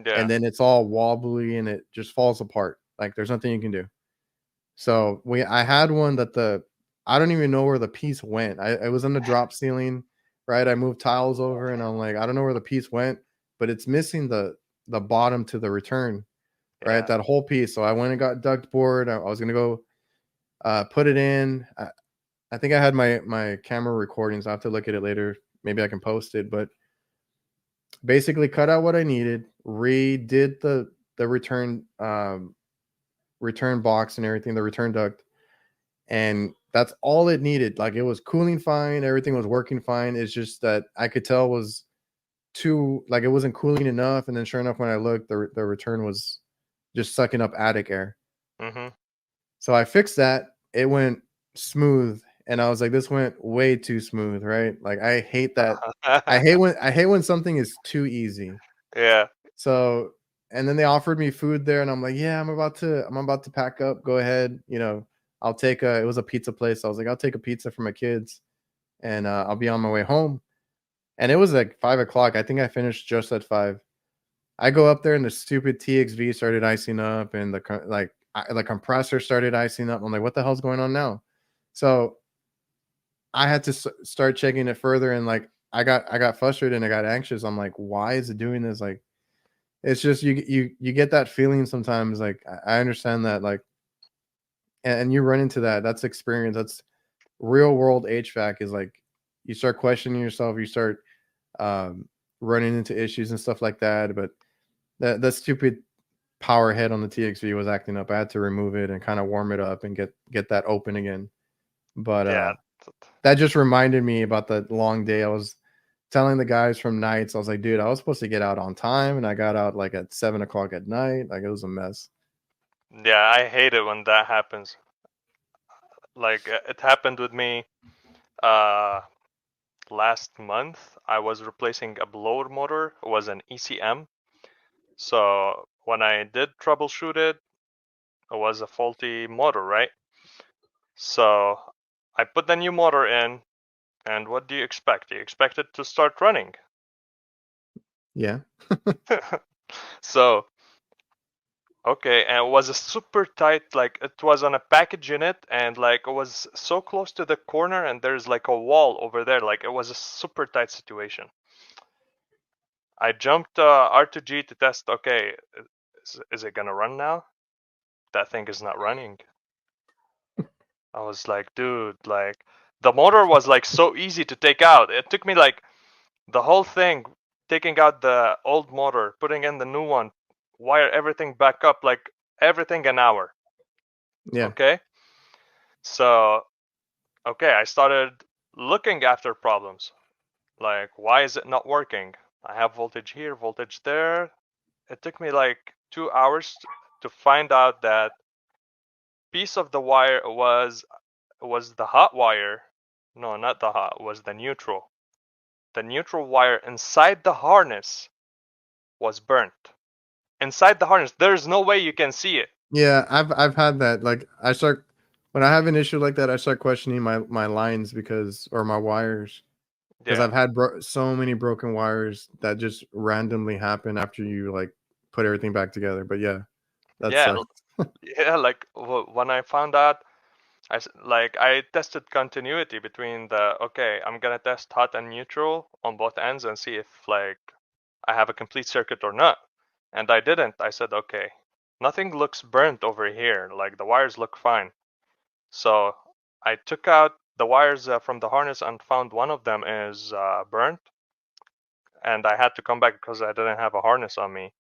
Yeah. and then it's all wobbly and it just falls apart. Like there's nothing you can do. So I had one that I don't even know where the piece went. I was in the drop ceiling, right? I moved tiles over and I'm like, I don't know where the piece went, but it's missing the bottom to the return, right? Yeah. That whole piece. So I went and got duct board. I was gonna go put it in. I think I had my camera recordings. I have to look at it later. Maybe I can post it, but basically cut out what I needed, redid the return box and everything, the return duct, and that's all it needed. Like it was cooling fine, everything was working fine. It's just that I could tell was too like it wasn't cooling enough. And then sure enough, when I looked, the return was just sucking up attic air. Mhm. So I fixed that. It went smooth, and I was like, this went way too smooth, right? Like I hate that. I hate when something is too easy. Yeah. So and then they offered me food there, and I'm like, yeah, I'm about to pack up. Go ahead, I'll take a. It was a pizza place. I was like, I'll take a pizza for my kids, and I'll be on my way home. And it was like 5 o'clock. I think I finished just at 5. I go up there, and the stupid TXV started icing up, and the compressor started icing up. I'm like, what the hell's going on now? So I had to start checking it further, and like I got frustrated and I got anxious. I'm like, why is it doing this? Like it's just you get that feeling sometimes. Like I understand that, like, and you run into that. That's experience. That's real world HVAC. Is like you start questioning yourself. You start um, running into issues and stuff like that. But that stupid power head on the TXV was acting up. I had to remove it and kind of warm it up and get that open again. But Yeah. that just reminded me about the long day. I was telling the guys from nights, I was like, dude, I was supposed to get out on time, and I got out like at 7 o'clock at night. Like it was a mess. Yeah, I hate it when that happens. Like, it happened with me uh last month. I was replacing a blower motor. It was an ECM. So when I did troubleshoot it, it was a faulty motor, right? So I put the new motor in, and what do you expect? You expect it to start running. Yeah. So, okay, and it was a super tight, like it was on a package unit, and like it was so close to the corner, and there's like a wall over there. Like it was a super tight situation. I jumped R2G to test. Okay, is it gonna run now? That thing is not running. I was like, dude, like the motor was like so easy to take out. It took me like the whole thing, taking out the old motor, putting in the new one, wire everything back up, like everything an hour. Yeah. Okay. So, okay, I started looking after problems. Like, why is it not working? I have voltage here, voltage there. It took me like 2 hours to find out that piece of the wire was the hot wire. No, not the hot, was the neutral. The neutral wire inside the harness was burnt. Inside the harness, there's no way you can see it. Yeah, I've had that. Like I start when I have an issue like that, I start questioning my lines because or my wires because Yeah. I've had so many broken wires that just randomly happen after you like put everything back together. But yeah, that Yeah, sucks. yeah, like when I found out, I tested continuity between the, okay, I'm gonna test hot and neutral on both ends and see if like I have a complete circuit or not. And I didn't. I said, okay, nothing looks burnt over here. Like the wires look fine. So I took out the wires from the harness and found one of them is burnt, and I had to come back because I didn't have a harness on me,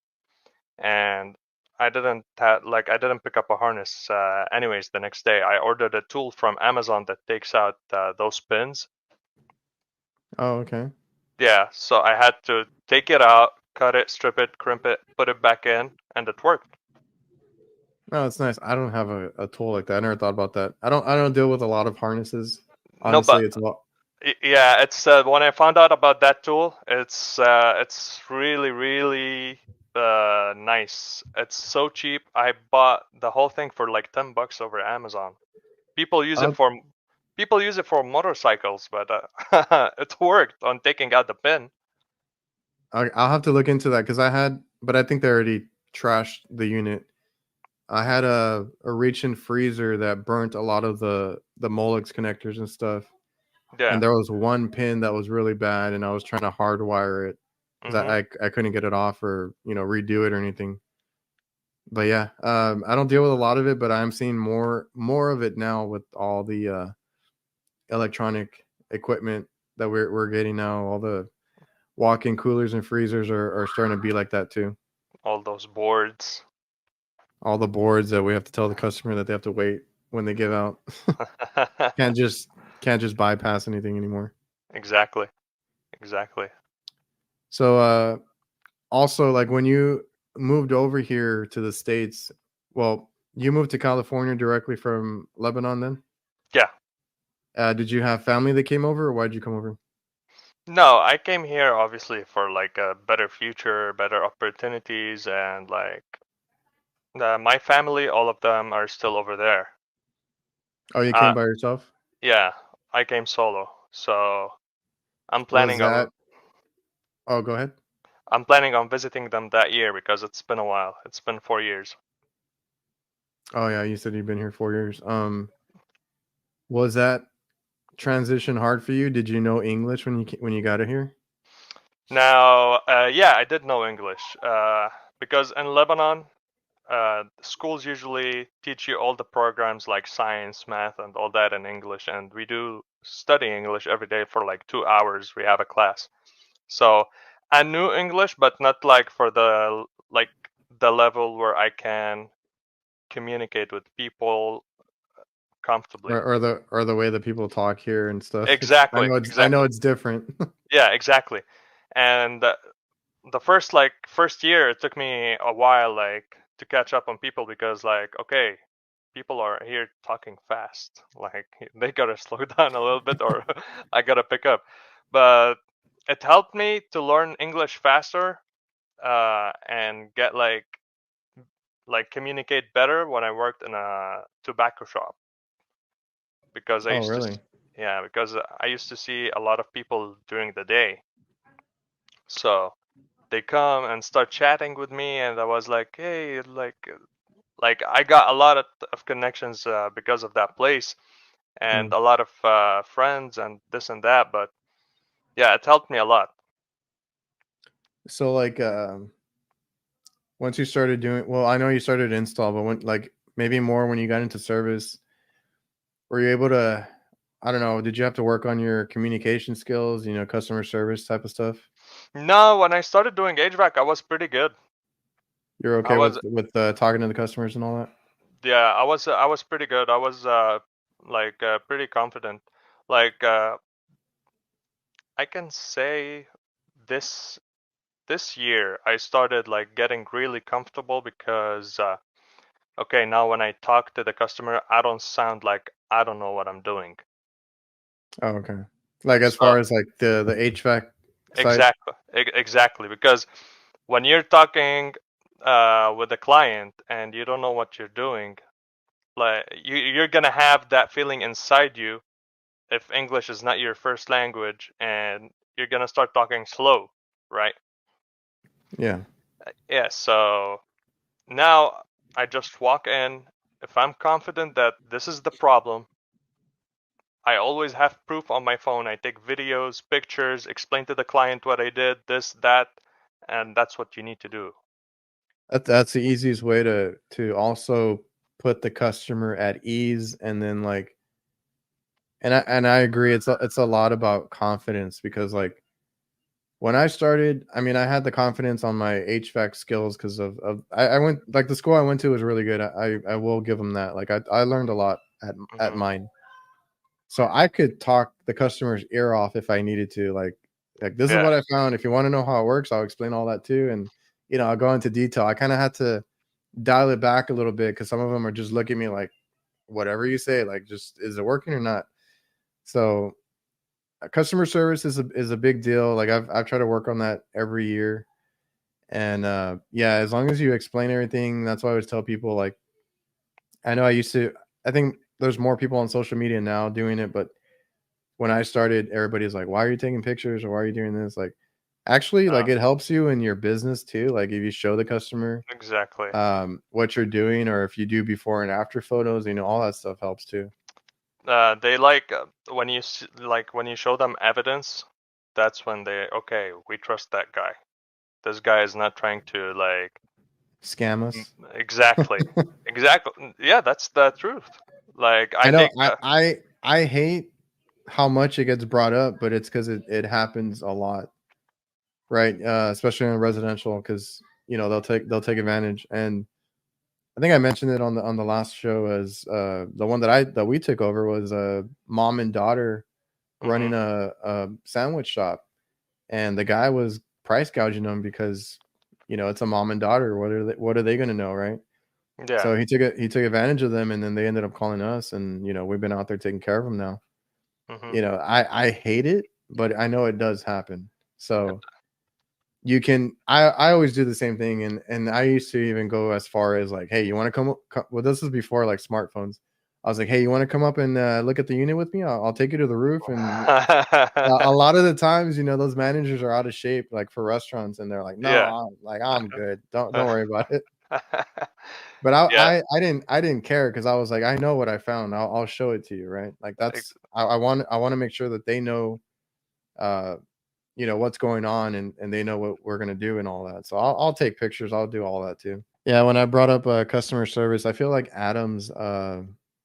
and I didn't pick up a harness anyways the next day. I ordered a tool from Amazon that takes out those pins. Oh, okay. Yeah, so I had to take it out, cut it, strip it, crimp it, put it back in, and it worked. No, it's nice. I don't have a tool like that. I never thought about that. I don't deal with a lot of harnesses. No, Honestly, but it's a lot. yeah, it's when I found out about that tool, it's really really nice. It's so cheap. I bought the whole thing for like $10 over Amazon. People use it I'll, for people use it for motorcycles, but it worked on taking out the pin. I'll have to look into that because but I think they already trashed the unit. I had a reach-in freezer that burnt a lot of the Molex connectors and stuff. Yeah. And there was one pin that was really bad, and I was trying to hardwire it because Mhm. I couldn't get it off or redo it or anything. But yeah, I don't deal with a lot of it, but I'm seeing more of it now with all the electronic equipment that we're getting now. All the walk-in coolers and freezers are starting to be like that too. All those boards. All the boards that we have to tell the customer that they have to wait when they give out. can't just can't just bypass anything anymore. Exactly. Exactly. So also like when you moved over here to the States, well, you moved to California directly from Lebanon then? Yeah. Did you have family that came over or why did you come over? No, I came here obviously for like a better future, better opportunities, and like my family, all of them are still over there. Oh, you came Uh, by yourself? yeah, I came solo, so I'm Was planning on that Oh, go ahead. I'm planning on visiting them that year because it's been a while. It's been 4 years. Oh yeah, you said you've been here 4 years. Was that transition hard for you? Did you know English when you got it here? Now, yeah, I did know English because in Lebanon, schools usually teach you all the programs like science, math, and all that in English, and we do study English every day for like 2 hours. We have a class, so I knew English, but not like for the level where I can communicate with people comfortably. Or the way that people talk here and stuff. It's Exactly, I know exactly. it's different. Yeah, exactly. And the first year, it took me a while like to catch up on people because like, okay, people are here talking fast. Like they gotta slow down a little bit, or I gotta pick up. But it helped me to learn English faster and get like communicate better when I worked in a tobacco shop because I Oh, used to really? yeah, because I used to see a lot of people during the day. So they come and start chatting with me, and I was like, hey, like I got a lot of connections because of that place, and Hmm. a lot of friends and this and that. But yeah, it helped me a lot. So like once you started doing well, I know you started install, but when like maybe more when you got into service, were you able to I don't know, did you have to work on your communication skills, customer service type of stuff? No, when I started doing HVAC, I was pretty good. You're I okay was, with talking to the customers and all that? yeah, I was pretty good. I was like pretty confident. Like I can say this this year I started like getting really comfortable because okay, now when I talk to the customer, I don't sound like I don't know what I'm doing. Oh, okay. Like as So far as like the HVAC side? exactly, exactly, because when you're talking with a client and you don't know what you're doing, like you're gonna have that feeling inside you if English is not your first language, and you're gonna start talking slow, right? Yeah. Yeah. So now I just walk in. If I'm confident that this is the problem, I always have proof on my phone. I take videos, pictures, explain to the client what I did, this, that, and that's what you need to do. That's the easiest way to also put the customer at ease, and then like, and I agree, it's a lot about confidence, because like when I started, I mean, I had the confidence on my HVAC skills because I went, like, the school I went to was really good. I will give them that. Like I learned a lot at Hmm. mine. So I could talk the customer's ear off if I needed to. Like this is Yeah, what I found. If you want to know how it works, I'll explain all that too. And I'll go into detail. I kind of had to dial it back a little bit because some of them are just looking at me like, whatever you say, like, just, is it working or not? So customer service is a big deal. Like I've tried to work on that every year. And yeah, as long as you explain everything, that's why I always tell people, like, I know I used to, I think there's more people on social media now doing it, but when I started, everybody's like, "Why are you taking pictures, or why are you doing this?" Like, actually, like, it helps you in your business too. Like, if you show the customer exactly. what you're doing, or if you do before and after photos, all that stuff helps too. They like when like when you show them evidence. That's when they okay, we trust that guy. This guy is not trying to like Scam us. exactly, exactly. Yeah, that's the truth. Like I I know. take I hate how much it gets brought up, but it's because it happens a lot, right? Especially in residential, because they'll take advantage. And I think I mentioned it on the last show, as the one that we took over was a mom and daughter hmm running a sandwich shop, and the guy was price gouging them because it's a mom and daughter. What are they going to know, right? yeah. So he took advantage of them, and then they ended up calling us, and we've been out there taking care of them now. hmm I hate it, but I know it does happen. So you can, I always do the same thing, and I used to even go as far as like, hey, you want to well, this is before like smartphones. I was like, hey, you want to come up and look at the unit with me? I'll take you to the roof. And a lot of the times, those managers are out of shape, like for restaurants, and they're like, no, yeah. I'm good, don't worry about it. But Yeah. I didn't care, because I was like, I know what I found. I'll show it to you, right? Like, ex- I want to make sure that they know uh what's going on, and they know what we're gonna do and all that. So I'll take pictures. I'll do all that too. Yeah, when I brought up customer service, I feel like Adam's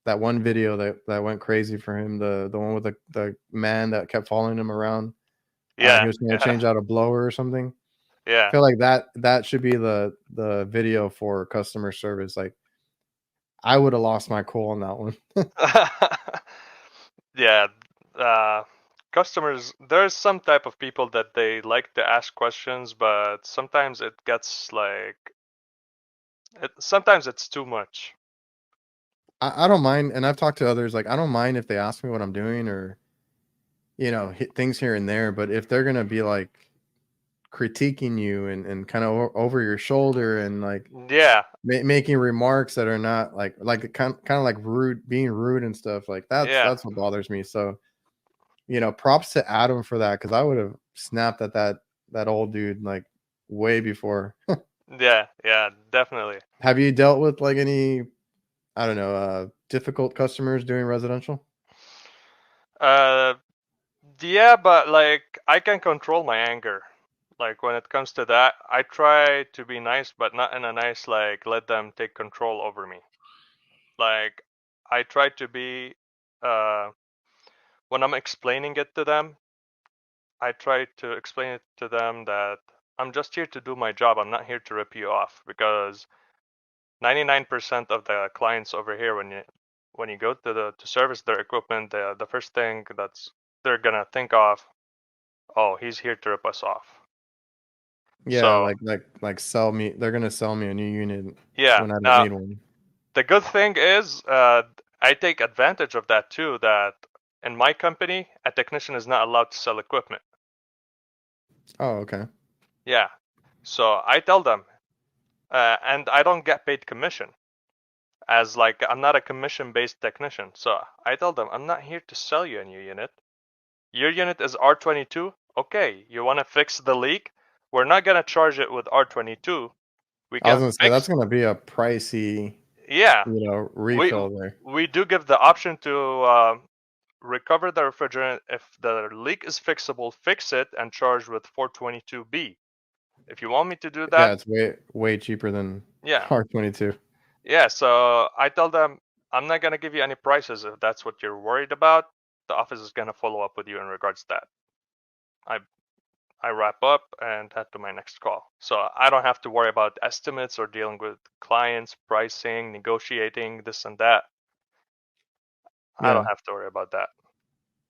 that one video that went crazy for him, the one with the man that kept following him around. He Yeah. was going to Yeah. change out a blower or something. I Yeah. feel like that should be the video for customer service. Like, I would have lost my cool on that one. Yeah. Uh, customers, there's some type of people that they like to ask questions, but sometimes it gets like sometimes it's too much. I don't mind, and I've talked to others. Like, I don't mind if they ask me what I'm doing, or hit things here and there. But if they're gonna be like critiquing you, and kind of over your shoulder, and like Yeah. making remarks that are not like kind of like rude, being rude and stuff, like Yeah. that's what bothers me. So props to Adam for that, because I would have snapped at that old dude like way before. Yeah. Yeah. Definitely. Have you dealt with like any, I don't know, difficult customers doing residential? Uh, yeah, but like I can control my anger. Like when it comes to that, I try to be nice, but not in a nice like let them take control over me. Like I try to be uh when I'm explaining it to them, I try to explain it to them that I'm just here to do my job. I'm not here to rip you off, because 99% of the clients over here, when you go to service their equipment, the first thing that's they're gonna think of, oh, he's here to rip us off. Yeah, So like sell me. They're gonna sell me a new unit yeah. when I don't Now need one. the good thing is, I take advantage of that too. That in my company, a technician is not allowed to sell equipment. Oh, okay. Yeah. So I tell them, and I don't get paid commission, as like I'm not a commission-based technician. So I tell them, I'm not here to sell you a new unit. Your unit is R22. Okay, you want to fix the leak? We're not gonna charge it with R22. We I was can gonna say that's fix. gonna be a pricey, Yeah, we refill there. we do give the option to recover the refrigerant. If the leak is fixable, fix it and charge with 422B. If you want me to do Yeah, that, it's way cheaper than yeah, R22. yeah. So I tell them, I'm not gonna give you any prices if that's what you're worried about. The office is gonna follow up with you in regards to that. I I wrap up and head to my next call. So I don't have to worry about estimates or dealing with clients, pricing, negotiating this and that. I don't Yeah. have to worry about that.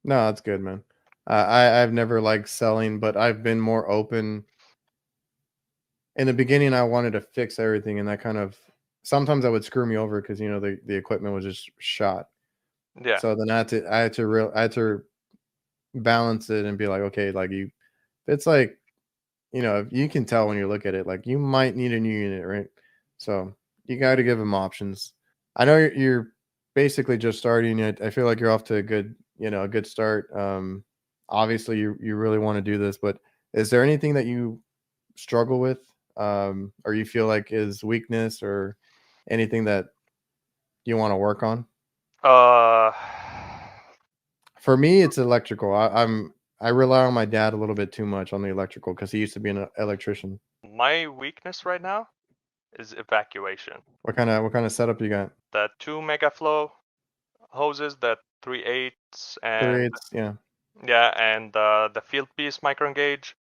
No, that's good, man. I've never liked selling, but I've been more open. In the beginning, I wanted to fix everything, and that kind of sometimes that would screw me over because the equipment was just shot. Yeah. So then I had to balance it and be like, okay, like it's like you can tell when you look at it, like you might need a new unit, right? So you got to give them options. I know you're basically just starting it. I feel like you're off to a good start. Obviously, you really want to do this, but is there anything that you struggle with, or you feel like is weakness, or anything that you want to work on? Uh, For me, it's electrical. I rely on my dad a little bit too much on the electrical because he used to be an electrician. my weakness right now is evacuation. What kind of setup you got? The two megaflow hoses, the 3/8 Three and eighths, yeah. yeah, and the field piece micro engage,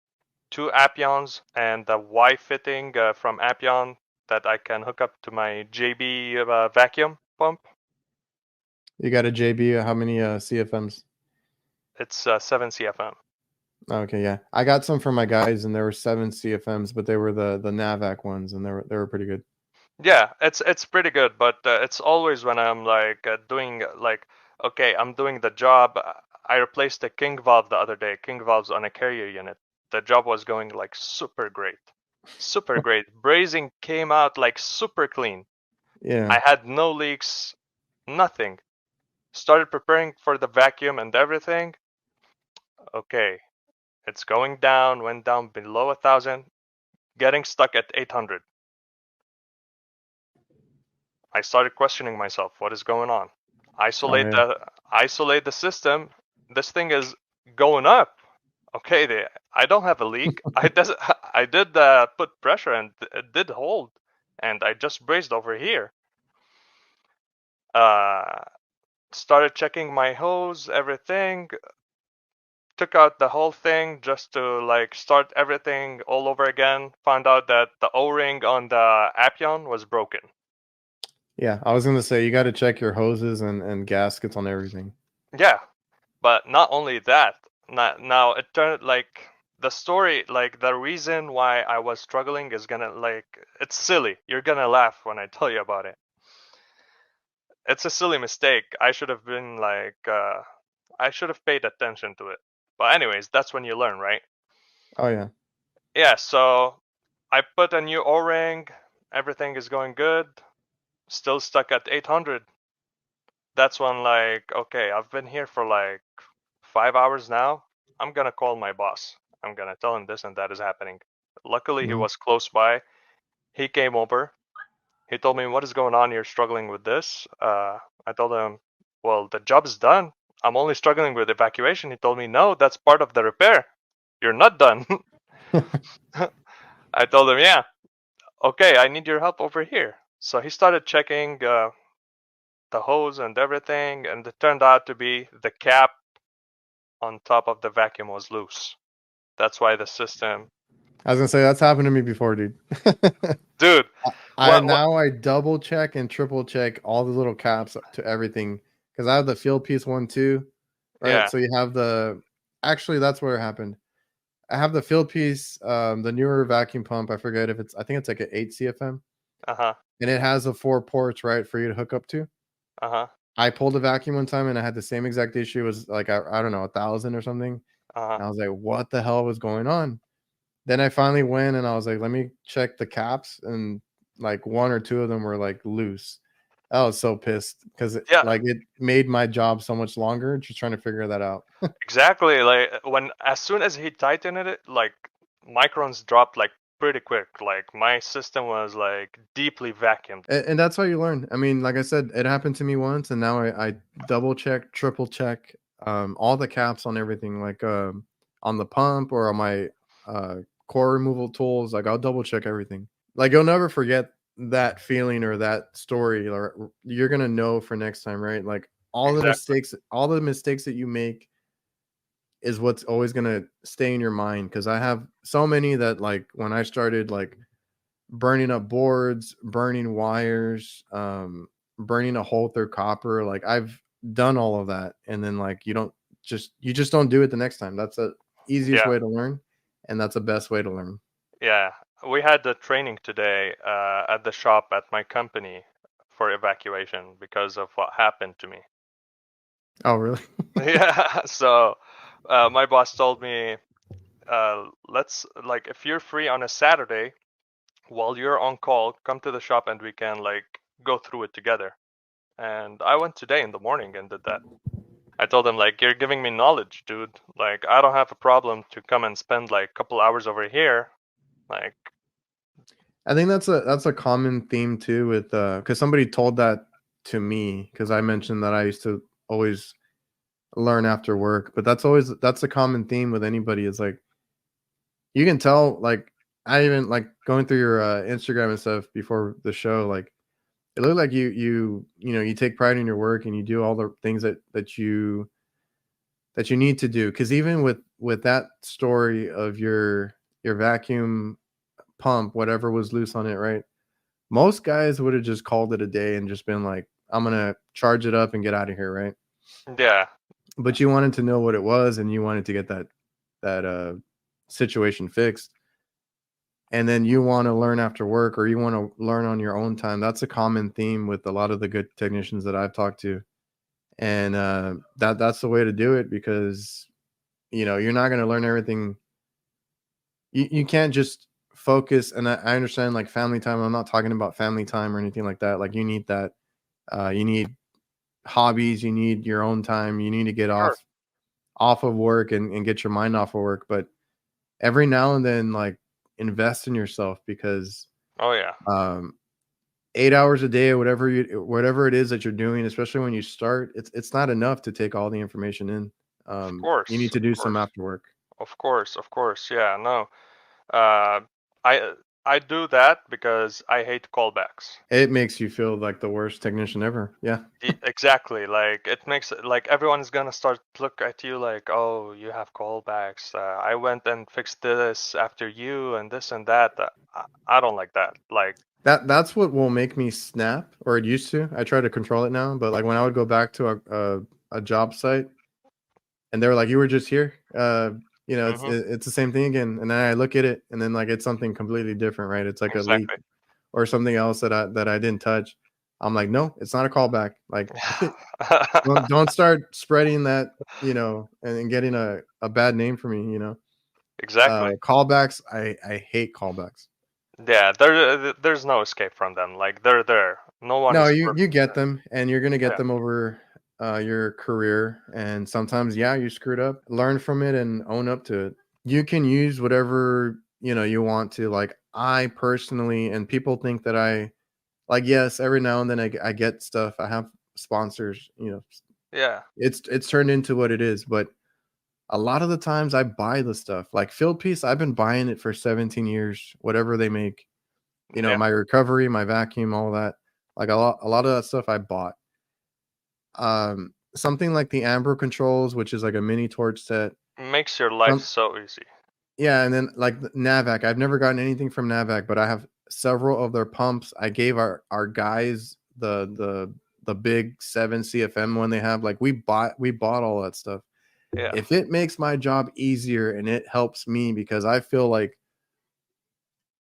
two Appions, and the Y fitting from Appion that I can hook up to my JB vacuum pump. You got a JB. How many CFMs? It's 7 CFM. Okay, yeah. I got some for my guys, and there were 7 CFMs, but they were the NAVAC ones, and they were pretty good. Yeah, it's pretty good, but it's always when I'm like doing like, okay, I'm doing the job. I replaced the king valve the other day. King valves on a carrier unit. The job was going like super great, super great. Brazing came out like super clean. Yeah, I had no leaks, nothing. Started preparing for the vacuum and everything. Okay, it's going down. Went down below 1,000. Getting stuck at 800. I started questioning myself. What is going on? oh Isolate yeah, the isolate the system. This thing is going up. Okay, I don't have a leak. I did put pressure and it did hold, and I just brazed over here. Uh, Started checking my hose, everything. Took out the whole thing just to like start everything all over again. Found out that the O-ring on the Appion was broken. yeah. I was gonna say you got to check your hoses and gaskets on everything. Yeah, but not only that, now it turned like the story, like the reason why I was struggling is gonna like, it's silly. You're gonna laugh when I tell you about it. It's a silly mistake. I should have been like, I should have paid attention to it. But anyways, that's when you learn, right? Oh yeah, Yeah, so I put a new O-ring. Everything is going good. Still stuck at 800. That's when like, okay, I've been here for like 5 hours now. I'm gonna call my boss. I'm gonna tell him this and that is happening. Luckily, he mhm. was close by. He came over. He told me, "What is going on? You're struggling with this." I told him, "Well, the job is done. I'm only struggling with evacuation." He told me, "No, that's part of the repair. You're not done." I told him, "Yeah, okay. I need your help over here." So he started checking the hose and everything, and it turned out to be the cap on top of the vacuum was loose. That's why the system. I was gonna say that's happened to me before, dude. Dude, what? I double check and triple check all the little caps to everything because I have the field piece one too, right? Yeah. So you have the actually that's where it happened. I have the field piece, the newer vacuum pump. I forget if I think it's like an 8 CFM, Uh-huh. and it has the 4 ports, right, for you to hook up to. Uh-huh. I pulled a vacuum one time and I had the same exact issue. It was like I don't know 1,000 or something. Uh-huh. And I was like, what the hell was going on? Then I finally went and I was like, let me check the caps, and like 1 or 2 of them were like loose. I was so pissed because Yeah, like it made my job so much longer just trying to figure that out. exactly. Like as soon as he tightened it, like microns dropped like pretty quick. Like my system was like deeply vacuumed. And that's how you learn. I mean, like I said, it happened to me once, and now I double check, triple check, all the caps on everything, like on the pump or on my core removal tools. Like I'll double check everything. Like you'll never forget that feeling or that story, or you're gonna know for next time, right? Like Exactly. all the mistakes that you make is what's always gonna stay in your mind. Because I have so many that like when I started like burning up boards, burning wires, burning a hole through copper. Like I've done all of that, and then like you just don't do it the next time. That's the easiest Yeah. way to learn, and that's the best way to learn. Yeah. We had the training today at the shop at my company for evacuation because of what happened to me. Oh, really? Yeah. So my boss told me, let's like if you're free on a Saturday while you're on call, come to the shop and we can like go through it together. And I went today in the morning and did that. I told him like you're giving me knowledge, dude. Like I don't have a problem to come and spend like a couple hours over here. Like I think that's a common theme too with because somebody told that to me because I mentioned that I used to always learn after work, but that's a common theme with anybody is like you can tell like I even like going through your Instagram and stuff before the show like it looked like you know you take pride in your work and you do all the things that you need to do because even with that story of your vacuum pump whatever was loose on it, right, most guys would have just called it a day and just been like, I'm gonna charge it up and get out of here, right? yeah, But you wanted to know what it was and you wanted to get that situation fixed. And then you want to learn after work or you want to learn on your own time. That's a common theme with a lot of the good technicians that I've talked to. And that's the way to do it because you know you're not gonna learn everything. You can't just focus, and I understand like family time. I'm not talking about family time or anything like that. Like you need that. You need hobbies, you need your own time, you need to get sure. off of work and get your mind off of work. But every now and then, like invest in yourself because Oh yeah, 8 hours a day or whatever it is that you're doing, especially when you start, it's not enough to take all the information in. of You need course, to of do some course, after work. of course, of course. Yeah, no. Uh, I do that because I hate callbacks. It makes you feel like the worst technician ever. Yeah. Exactly. Like it makes it like everyone's gonna start look at you like, oh, you have callbacks. I went and fixed this after you and this and that. I don't like that. Like, That's what will make me snap, or it used to. I try to control it now, but like when I would go back to a job site and they were like, "You were just here," mm-hmm, it's the same thing again. And then I look at it, and then like it's something completely different, right? It's like a leak exactly. or something else that I didn't touch. I'm like, no, it's not a callback. Like, don't start spreading that, and getting a bad name for me. Exactly. Callbacks, I hate callbacks. Yeah, there's no escape from them. Like they're there. No one No, is you perfect. get them, and you're gonna get Yeah. them over your career. And sometimes, yeah, you screwed up. Learn from it and own up to it. You can use whatever you want to. Like I personally, and people think that I like. Yes, every now and then I get stuff. I have sponsors. Yeah. It's turned into what it is. But a lot of the times, I buy the stuff. Like Field Piece, I've been buying it for 17 years. Whatever they make, Yeah. my recovery, my vacuum, all that. Like a lot of that stuff I bought. something like the Ambro controls, which is like a mini torch set. Makes your life so easy. Yeah, and then like NAVIEN. I've never gotten anything from NAVIEN, but I have several of their pumps. I gave our guys the big 7 CFM one they have. Like we bought all that stuff. Yeah. If it makes my job easier and it helps me, because I feel like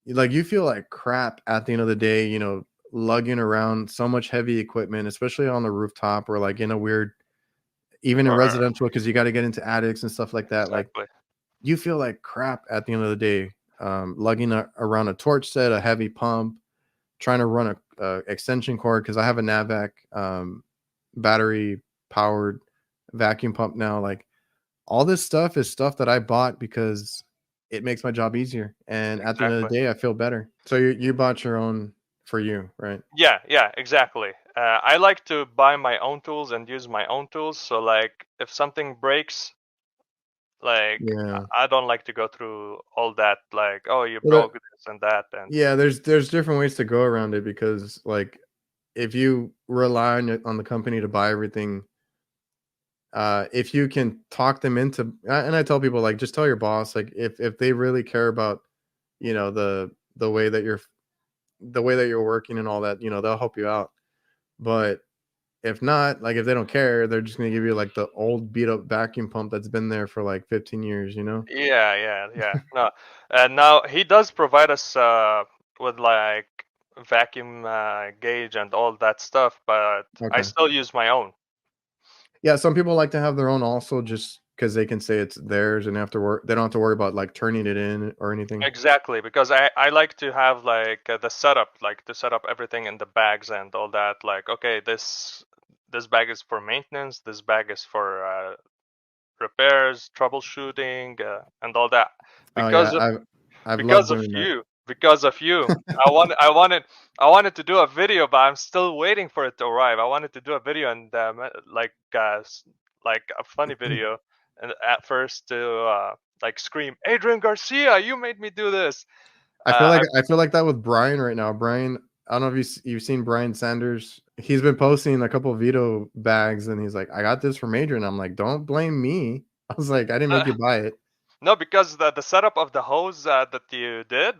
you feel like crap at the end of the day, lugging around so much heavy equipment, especially on the rooftop or like in a weird, even in Or residential, because you got to get into attics and stuff like that. Like exactly. you feel like crap at the end of the day, lugging around a torch set, a heavy pump, trying to run a extension cord, because I have a NAVIEN battery powered vacuum pump now. Like all this stuff is stuff that I bought because it makes my job easier, and at the end of Exactly. the day, I feel better. So you bought your own for you, right? Yeah, exactly. I like to buy my own tools and use my own tools. So like, if something breaks, like Yeah. I don't like to go through all that. Like, oh, you Well, broke this and that, and yeah, there's different ways to go around it, because like if you rely on the company to buy everything, if you can talk them into, and I tell people, like, just tell your boss, like, if they really care about, the way that you're working and all that, they'll help you out. But if not, like, if they don't care, they're just gonna give you like the old beat up vacuum pump that's been there for like 15 years, yeah. No, and now he does provide us with like vacuum gauge and all that stuff, but I Okay. still use my own. Yeah, some people like to have their own also, just because they can say it's theirs and they don't have to worry about like turning it in or anything. Exactly, because I like to have like the setup, like to set up everything in the bags and all that. Like, okay, this bag is for maintenance, this bag is for repairs, troubleshooting, and all that. Oh Because yeah, of I've loved because of doing that. you, because of you, I wanted to do a video, but I'm still waiting for it to arrive. I wanted to do a video and like a funny video, and at first to like scream, Adrian Garcia, you made me do this. I feel like I I feel like that with Brian right now. Brian, I don't know if you've seen Brian Sanders. He's been posting a couple of veto bags, and he's like, "I got this from Adrian." I'm like, "Don't blame me." I was like, "I didn't make you buy it." no, because the setup of the hose that you did,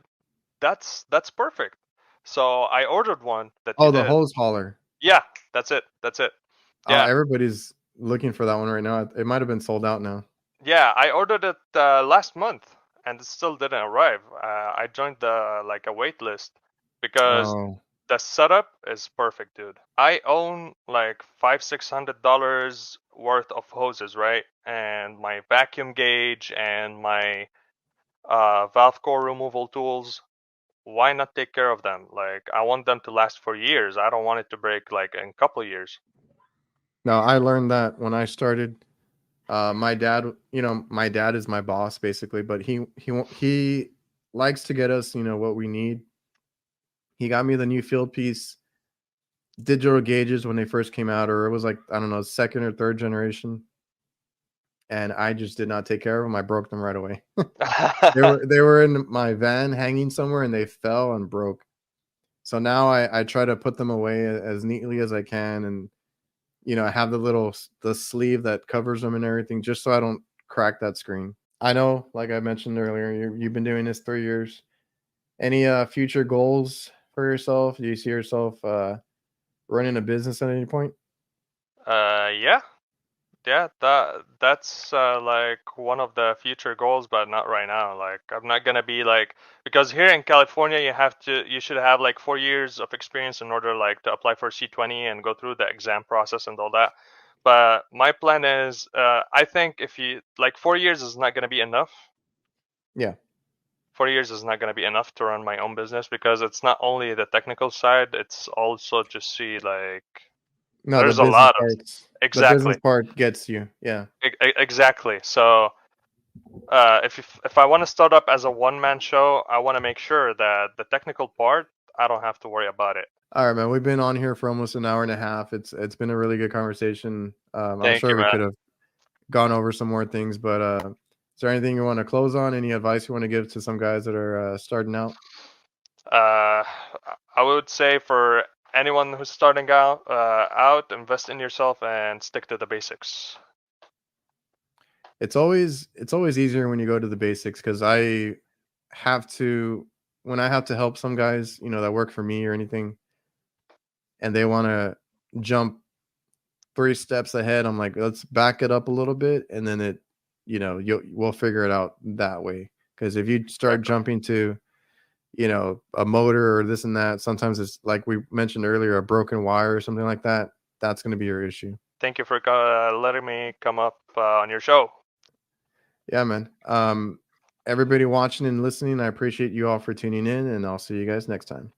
that's perfect. So I ordered one that you Oh, the did. hose hauler. Yeah, that's it. That's it. Oh, Yeah, everybody's looking for that one right now. It might have been sold out now. yeah. I ordered it last month, and it still didn't arrive. I joined the like a wait list because Oh, the setup is perfect, dude. I own like $500-600 worth of hoses, right? And my vacuum gauge and my valve core removal tools. Why not take care of them? Like, I want them to last for years. I don't want it to break like in a couple years. no, I learned that when I started. My dad, my dad is my boss basically, but he likes to get us, what we need. He got me the new field piece digital gauges when they first came out, or it was like, I don't know, second or third generation, and I just did not take care of them. I broke them right away. They were in my van hanging somewhere, and they fell and broke. So now I try to put them away as neatly as I can, and I have the sleeve that covers them and everything, just so I don't crack that screen. I know, like I mentioned earlier, you've been doing this 3 years. Any future goals for yourself? Do you see yourself running a business at any point? Yeah, yeah. That's like one of the future goals, but not right now. Like, I'm not gonna be like, because here in California, you should have like 4 years of experience in order like to apply for C20 and go through the exam process and all that. But my plan is, I think if you like 4 years is not gonna be enough. Yeah. 4 years is not going to be enough to run my own business, because it's not only the technical side, it's also just see like No, there's a lot of the business exactly part gets you. Yeah. exactly. So if I want to start up as a one-man show, I want to make sure that the technical part, I don't have to worry about it. All right, man. We've been on here for almost an hour and a half. It's been a really good conversation. I'm Thank sure you, we man. could have gone over some more things, but is there anything you want to close on? Any advice you want to give to some guys that are starting out? uh I would say for anyone who's starting out, invest in yourself and stick to the basics. It's always easier when you go to the basics, because I have to, when I have to help some guys, you know, that work for me or anything, and they want to jump 3 steps ahead, I'm like, let's back it up a little bit, and then it, you know, we'll figure it out that way. Because if you start jumping to, you know, a motor or this and that, sometimes it's like we mentioned earlier, a broken wire or something like that. That's going to be your issue. Thank you for letting me come up on your show. Yeah, man. Everybody watching and listening, I appreciate you all for tuning in, and I'll see you guys next time.